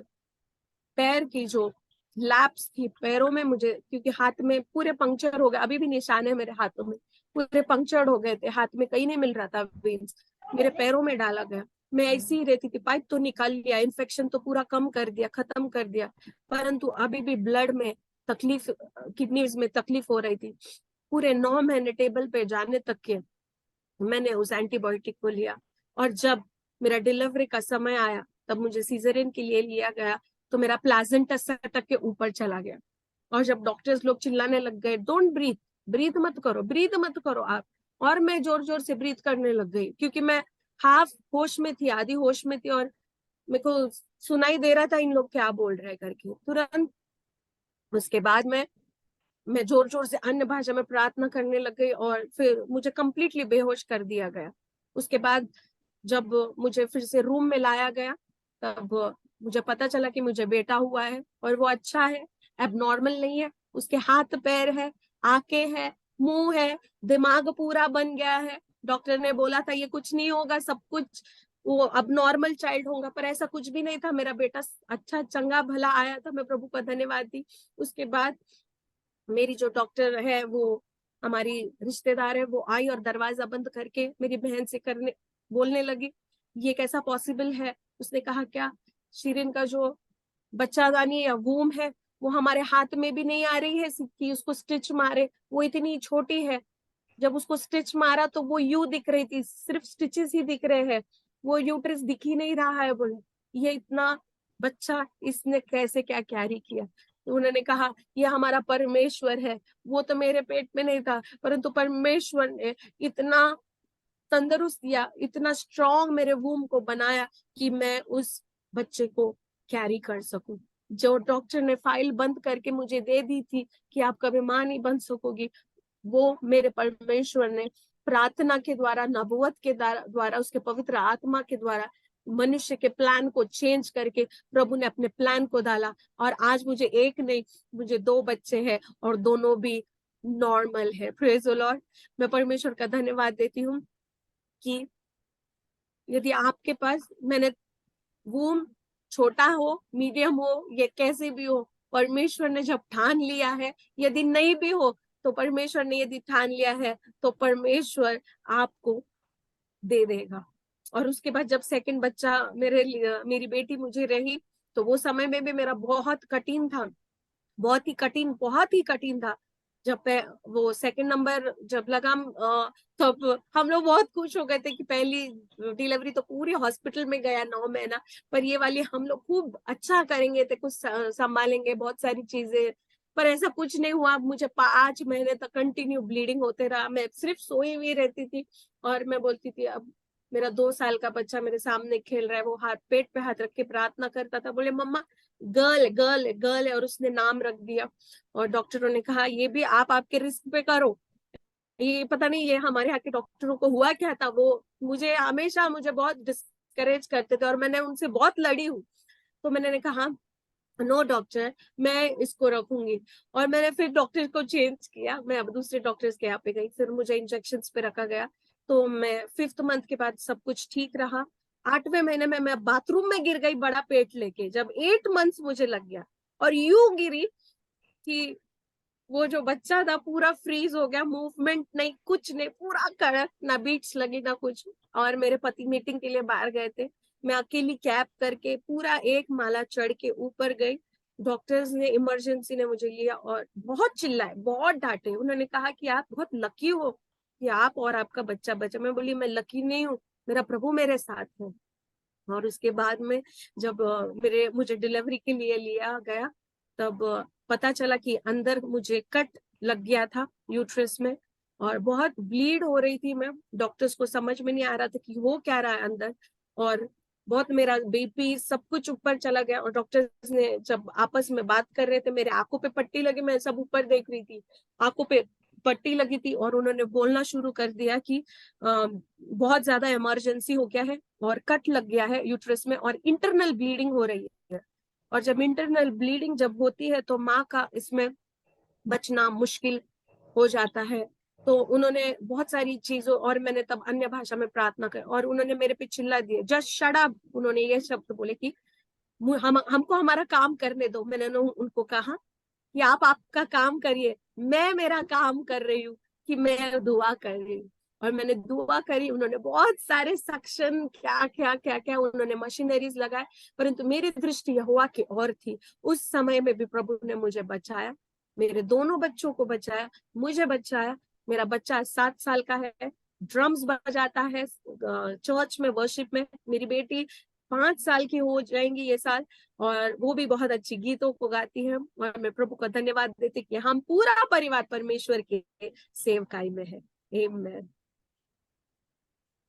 पैर की जो लैप्स थी पैरों में, मुझे क्योंकि हाथ में पूरे पंक्चर हो गए, अभी भी निशान है मेरे हाथों में, पूरे पंक्चर हो गए थे, हाथ में कहीं नहीं मिल रहा था वेन्स, मेरे पैरों में डाला गया। मैं ऐसी ही रहती थी, पाइप तो निकाल लिया, इन्फेक्शन तो पूरा कम कर दिया, खत्म कर दिया, परंतु अभी भी ब्लड में तकलीफ, किडनीज में तकलीफ हो रही थी। पूरे 9 महीने टेबल पे जाने तक के मैंने उस एंटीबायोटिक को लिया। और जब मेरा डिलीवरी का समय आया तब मुझे सीजरियन के लिए लिया गया तो मेरा प्लाजेंटा सटक के ऊपर चला गया। और जब डॉक्टर्स लोग चिल्लाने लग गए डोंट ब्रीथ, ब्रीथ मत करो, ब्रीथ मत करो आप, और मैं जोर जोर से ब्रीथ करने लग गई क्योंकि मैं हाफ होश में थी, आधी होश में थी, और मेरे को सुनाई दे रहा था इन लोग क्या बोल रहे करके। तुरंत उसके बाद मैं जोर जोर से अन्य भाषा में प्रार्थना करने लग गई और फिर मुझे कंप्लीटली बेहोश कर दिया गया। उसके बाद जब मुझे फिर से रूम में लाया गया तब मुझे पता चला कि मुझे बेटा हुआ है और वो अच्छा है, एबनॉर्मल नहीं है, उसके हाथ पैर है, आंखें है, मुंह है, दिमाग पूरा बन गया है। डॉक्टर ने बोला था ये कुछ नहीं होगा, सब कुछ वो अब नॉर्मल चाइल्ड होगा, पर ऐसा कुछ भी नहीं था। मेरा बेटा अच्छा चंगा भला आया था, मैं प्रभु का धन्यवाद दी। उसके बाद मेरी जो डॉक्टर है वो हमारी रिश्तेदार है, वो आई और दरवाजा बंद करके मेरी बहन से करने बोलने लगी ये कैसा पॉसिबल है। उसने कहा क्या शीरिन का जो बच्चादानी या वूम है वो हमारे हाथ में भी नहीं आ रही है कि उसको स्टिच मारे, वो इतनी छोटी है, जब उसको स्टिच मारा तो वो यू दिख रही थी, सिर्फ स्टिचेस ही दिख रहे हैं, वो यूट्रस दिख ही नहीं रहा है। बोले ये इतना बच्चा इसने कैसे क्या कैरी किया। तो उन्होंने कहा ये हमारा परमेश्वर है, वो तो मेरे पेट में नहीं था परंतु परमेश्वर ने इतना तंदुरुस्त दिया, इतना स्ट्रॉन्ग मेरे वूम को बनाया कि मैं उस बच्चे को कैरी कर सकूं। जो डॉक्टर ने फाइल बंद करके मुझे दे दी थी कि आप कभी मां नहीं बन सकोगी, वो मेरे परमेश्वर ने प्रार्थना के द्वारा, नबूवत के द्वारा, उसके पवित्र आत्मा के द्वारा मनुष्य के प्लान को चेंज करके प्रभु ने अपने प्लान को डाला। और आज मुझे एक नहीं, मुझे 2 बच्चे हैं और दोनों भी नॉर्मल है। Praise the Lord. मैं परमेश्वर का धन्यवाद देती हूँ कि यदि आपके पास मैंने वूम छोटा हो, मीडियम हो, ये कैसे भी हो, परमेश्वर ने जब ठान लिया है, यदि नहीं भी हो तो परमेश्वर ने यदि ठान लिया है तो परमेश्वर आपको दे देगा। और उसके बाद जब सेकंड बच्चा मेरी बेटी मुझे रही तो वो समय में भी मेरा बहुत कठिन था, बहुत ही कठिन था। जब वो सेकंड नंबर जब लगा तब हम लोग बहुत खुश हो गए थे कि पहली डिलीवरी तो पूरी हॉस्पिटल में गया 9 महीना, पर ये वाली हम लोग खूब अच्छा करेंगे थे, कुछ संभालेंगे बहुत सारी चीजें, पर ऐसा कुछ नहीं हुआ। मुझे 5 महीने तक कंटिन्यू ब्लीडिंग होते रहा, मैं सिर्फ सोई हुई रहती थी और मैं बोलती थी अब मेरा 2 साल का बच्चा मेरे सामने खेल रहा है। वो हाथ पेट पे हाथ रख के प्रार्थना करता था, बोले मम्मा गर्ल गर्ल गर्ल है, और उसने नाम रख दिया। और डॉक्टरों ने कहा ये भी आप आपके रिस्क पे करो। ये पता नहीं ये हमारे यहाँ के डॉक्टरों को हुआ क्या था, वो मुझे बहुत डिस्करेज करते थे और मैंने उनसे बहुत लड़ी हूँ। तो मैंने कहा नो डॉक्टर, मैं इसको रखूंगी। और मैंने फिर डॉक्टर को चेंज किया, मैं अब दूसरे डॉक्टर्स के यहाँ पे गई, फिर मुझे इंजेक्शन पे रखा गया। तो मैं 5th मंथ के बाद सब कुछ ठीक रहा। 8वें महीने में मैं बाथरूम में गिर गई बड़ा पेट लेके, जब 8 मंथ्स मुझे लग गया और यूं गिरी कि वो जो बच्चा था पूरा फ्रीज हो गया, मूवमेंट नहीं, कुछ नहीं, पूरा कड़क, ना बीट्स लगी ना कुछ। और मेरे पति मीटिंग के लिए बाहर गए थे, मैं अकेली कैब करके पूरा 1 माला चढ़ के ऊपर गई। डॉक्टर्स ने इमरजेंसी ने मुझे लिया और बहुत चिल्लाए, बहुत डांटे। उन्होंने कहा कि आप बहुत लकी हो कि आप और आपका बच्चा बचा। मैं बोली मैं लकी नहीं हूँ, मेरा प्रभु मेरे साथ है। और उसके बाद में जब मुझे डिलीवरी के लिए लिया गया तब पता चला कि अंदर मुझे कट लग गया था यूट्रस में और बहुत ब्लीड हो रही थी। मैं डॉक्टर्स को समझ में नहीं आ रहा था कि हो क्या रहा है अंदर। और बहुत मेरा बीपी सब कुछ ऊपर चला गया। और डॉक्टर्स ने जब आपस में बात कर रहे थे, मेरे आंखों पे पट्टी लगी, मैं सब ऊपर देख रही थी, आंखों पे पट्टी लगी थी, और उन्होंने बोलना शुरू कर दिया कि बहुत ज्यादा इमरजेंसी हो गया है और कट लग गया है यूट्रस में और इंटरनल ब्लीडिंग हो रही है। और जब इंटरनल ब्लीडिंग जब होती है तो माँ का इसमें बचना मुश्किल हो जाता है। तो उन्होंने बहुत सारी चीजों, और मैंने तब अन्य भाषा में प्रार्थना कर, और उन्होंने मेरे पे चिल्ला दिए, जस्ट शट अप। उन्होंने ये शब्द बोले कि हमको हमारा काम करने दो। मैंने उनको कहा कि आप आपका काम करिए, मैं मेरा काम कर रही हूँ, कि मैं दुआ कर रही हूँ। और मैंने दुआ करी, उन्होंने बहुत सारे सक्शन क्या क्या क्या क्या उन्होंने मशीनरीज लगाए, परंतु मेरी दृष्टि यहोवा की ओर थी। उस समय में भी प्रभु ने मुझे बचाया, मेरे दोनों बच्चों को बचाया, मुझे बचाया। मेरा बच्चा 7 साल का है, ड्रम्स बजाता है चर्च में, वर्शिप में। मेरी बेटी 5 साल की हो जाएंगी ये साल, और वो भी बहुत अच्छी गीतों को गाती है। और मैं प्रभु का धन्यवाद देती कि हम पूरा परिवार परमेश्वर के सेवकाई में है। Amen.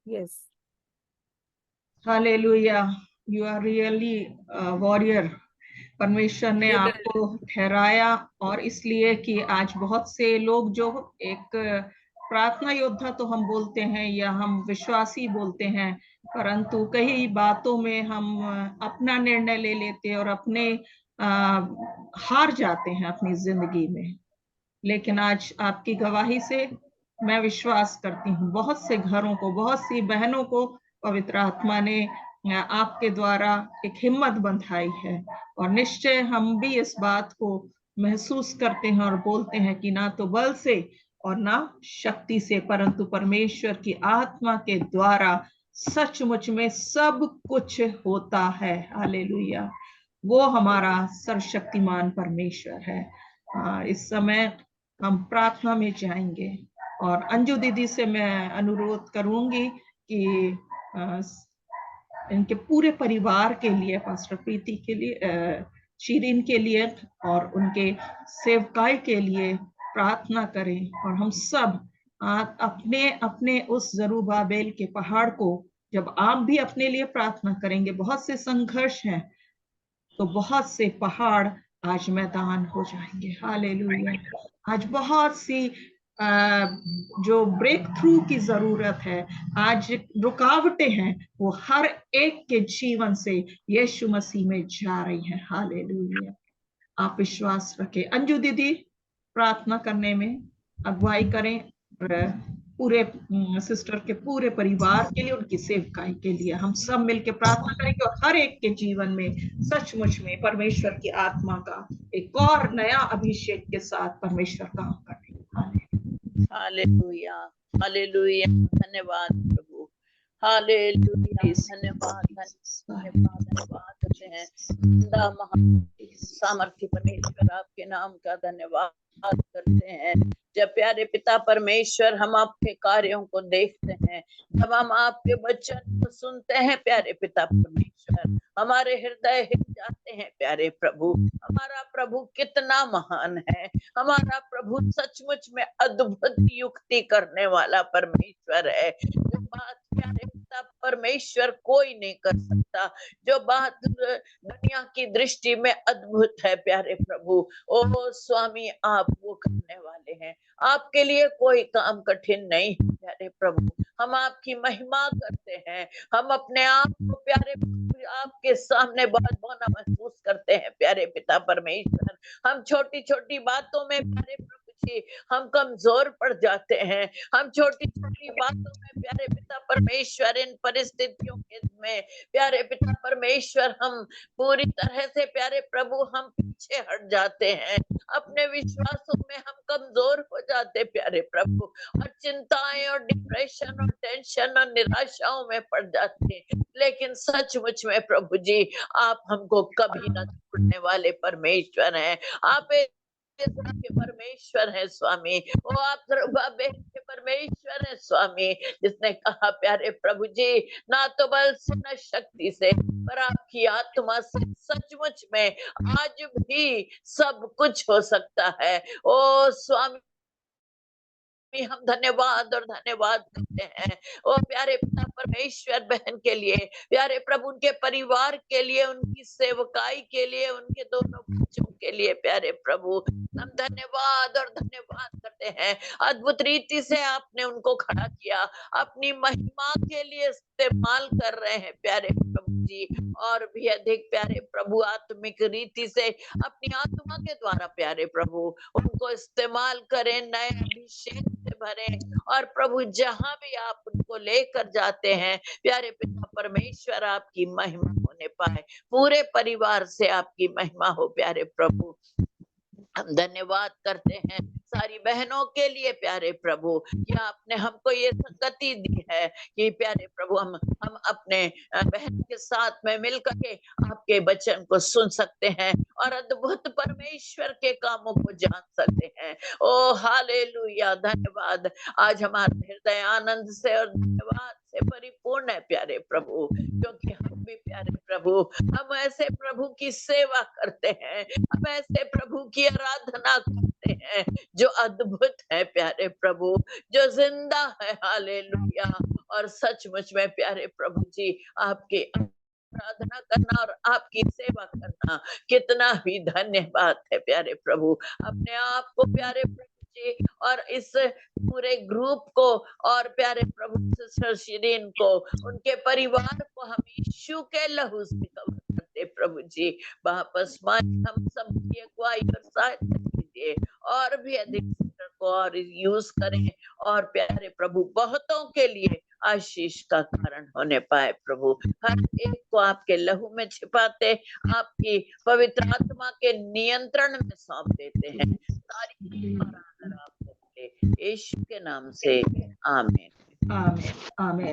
Yes,
hallelujah, you are really warrior. परमेश्वर ने आपको ठहराया, और इसलिए कि आज बहुत से लोग जो एक प्रार्थना योद्धा तो हम बोलते हैं या हम विश्वासी बोलते हैं, परंतु कई बातों में हम अपना निर्णय ले लेते हैं और अपने हार जाते हैं अपनी जिंदगी में। लेकिन आज आपकी गवाही से मैं विश्वास करती हूँ बहुत से घरों को, बहुत सी बहनों को पवित्र आत्मा ने आपके द्वारा एक हिम्मत बंधाई है। और निश्चय हम भी इस बात को महसूस करते हैं और बोलते हैं कि ना तो बल से और ना शक्ति से, परंतु परमेश्वर की आत्मा के द्वारा सचमुच में सब कुछ होता है। हालेलुया, वो हमारा सर्वशक्तिमान परमेश्वर है। इस समय हम प्रार्थना में जाएंगे, और अंजू दीदी से मैं अनुरोध करूंगी कि इनके पूरे परिवार के लिए, पास्टर प्रीति के लिए, शीरीन के लिए और उनके सेवकाई के लिए प्रार्थना करें। और हम सब अपने अपने उस जरूबाबेल के पहाड़ को, जब आप भी अपने लिए प्रार्थना करेंगे, बहुत से संघर्ष हैं तो बहुत से पहाड़ आज मैदान हो जाएंगे। हालेलुया, आज बहुत सी जो ब्रेक थ्रू की जरूरत है, आज रुकावटें हैं, वो हर एक के जीवन से यीशु मसीह में जा रही हैं। हालेलुया, आप विश्वास रखें। अंजू दीदी प्रार्थना करने में अगुवाई करें, पूरे सिस्टर के पूरे परिवार के लिए, उनकी सेवकाई के लिए हम सब मिलकर प्रार्थना करेंगे, और हर एक के जीवन में सचमुच में परमेश्वर की आत्मा का एक और नया अभिषेक के साथ परमेश्वर काम करें।
हालेलुया, हालेलुया, धन्यवाद प्रभु, हालेलुया, धन्यवाद धन्यवाद धन्यवाद करते हैं। सामर्थ्य परमेश्वर, आपके नाम का धन्यवाद करते हैं। जब प्यारे पिता परमेश्वर हम आपके कार्यों को देखते हैं, जब हम आपके वचन को सुनते हैं प्यारे पिता परमेश्वर, हमारे हृदय हिल जाते हैं प्यारे प्रभु। हमारा प्रभु कितना महान है, हमारा प्रभु सचमुच में अद्भुत युक्ति करने वाला परमेश्वर है। जो बात प्यारे पिता परमेश्वर कोई नहीं कर सकता, जो बात दुनिया की दृष्टि में अद्भुत है प्यारे प्रभु, ओ स्वामी आप वो करने वाले हैं। आपके लिए कोई काम कठिन नहीं है प्यारे प्रभु। हम आपकी महिमा करते हैं, हम अपने आप को प्यारे आपके सामने बहुत बौना महसूस करते हैं प्यारे पिता परमेश्वर। हम छोटी छोटी बातों में प्यारे प्रभु जी हम कमजोर पड़ जाते हैं। हम छोटी छोटी बातों में प्यारे पिता परमेश्वर इन परिस्थितियों में प्यारे पिता परमेश्वर हम पूरी तरह से प्यारे प्रभु हम पीछे हट जाते हैं, अपने विश्वासों में हम कमजोर हो जाते प्यारे प्रभु, और चिंताएं और डिप्रेशन और टेंशन और निराशाओं में पड़ जाते हैं। लेकिन सचमुच में प्रभु जी आप हमको कभी न छोड़ने वाले परमेश्वर हैं। आप के परमेश्वर है स्वामी, वो आप के परमेश्वर है स्वामी, जिसने कहा प्यारे प्रभु जी ना तो बल से न शक्ति से पर आपकी आत्मा से सचमुच में आज भी सब कुछ हो सकता है। ओ स्वामी भी हम धन्यवाद और धन्यवाद करते हैं। ओ प्यारे पिता परमेश्वर, बहन के लिए, प्यारे प्रभु उनके परिवार के लिए, उनकी सेवकाई के लिए, उनके दोनों बच्चों के लिए प्यारे प्रभु हम धन्यवाद और धन्यवाद करते हैं। अद्भुत रीति से आपने उनको खड़ा किया, अपनी महिमा के लिए इस्तेमाल कर रहे हैं प्यारे प्रभु जी। और भी अधिक प्यारे प्रभु आत्मिक रीति से अपनी आत्मा के द्वारा प्यारे प्रभु उनको इस्तेमाल करें, नए अभिषेक से भरें। और प्रभु जहां भी आप उनको लेकर जाते हैं प्यारे पिता परमेश्वर, आपकी महिमा होने पाए, पूरे परिवार से आपकी महिमा हो प्यारे प्रभु। हम धन्यवाद करते हैं सारी बहनों के लिए प्यारे प्रभु, कि आपने हमको ये संगति दी है कि प्यारे प्रभु हम अपने बहन के साथ में मिलकर के आपके वचन को सुन सकते हैं और अद्भुत परमेश्वर के कामों को जान सकते हैं। ओ हालेलुया, धन्यवाद। आज हमारा हृदय आनंद से और धन्यवाद से परिपूर्ण है प्यारे प्रभु, क्योंकि हम भी प्यारे प्रभु, हम ऐसे प्रभु की सेवा करते हैं, हम ऐसे प्रभु की आराधना करते हैं जो अद्भुत है प्यारे प्रभु, जो जिंदा है। हालेलुया। और सचमुच में प्यारे प्रभु जी, आपकी आराधना करना और आपकी सेवा करना कितना भी धन्यवाद है प्यारे प्रभु। अपने आप को प्यारे प्रभु जी और इस पूरे ग्रुप को और प्यारे प्रभु सिस्टर शिरीन को, उनके परिवार को हम यीशु के लहू से कवर करते प्रभु जी। वापस हम सब की अगुवाई और सहायता कीजिए, और भी अधिक सिस्टर को और यूज करें, और प्यारे प्रभु बहुतों के लिए आशीष का कारण होने पाए प्रभु। हर एक को आपके लहू में छिपाते, आपकी पवित्र आत्मा के नियंत्रण में सौंप देते हैं। सारी आराधना आपको मिले, यीशु के नाम से आमीन।
आमीन आमीन।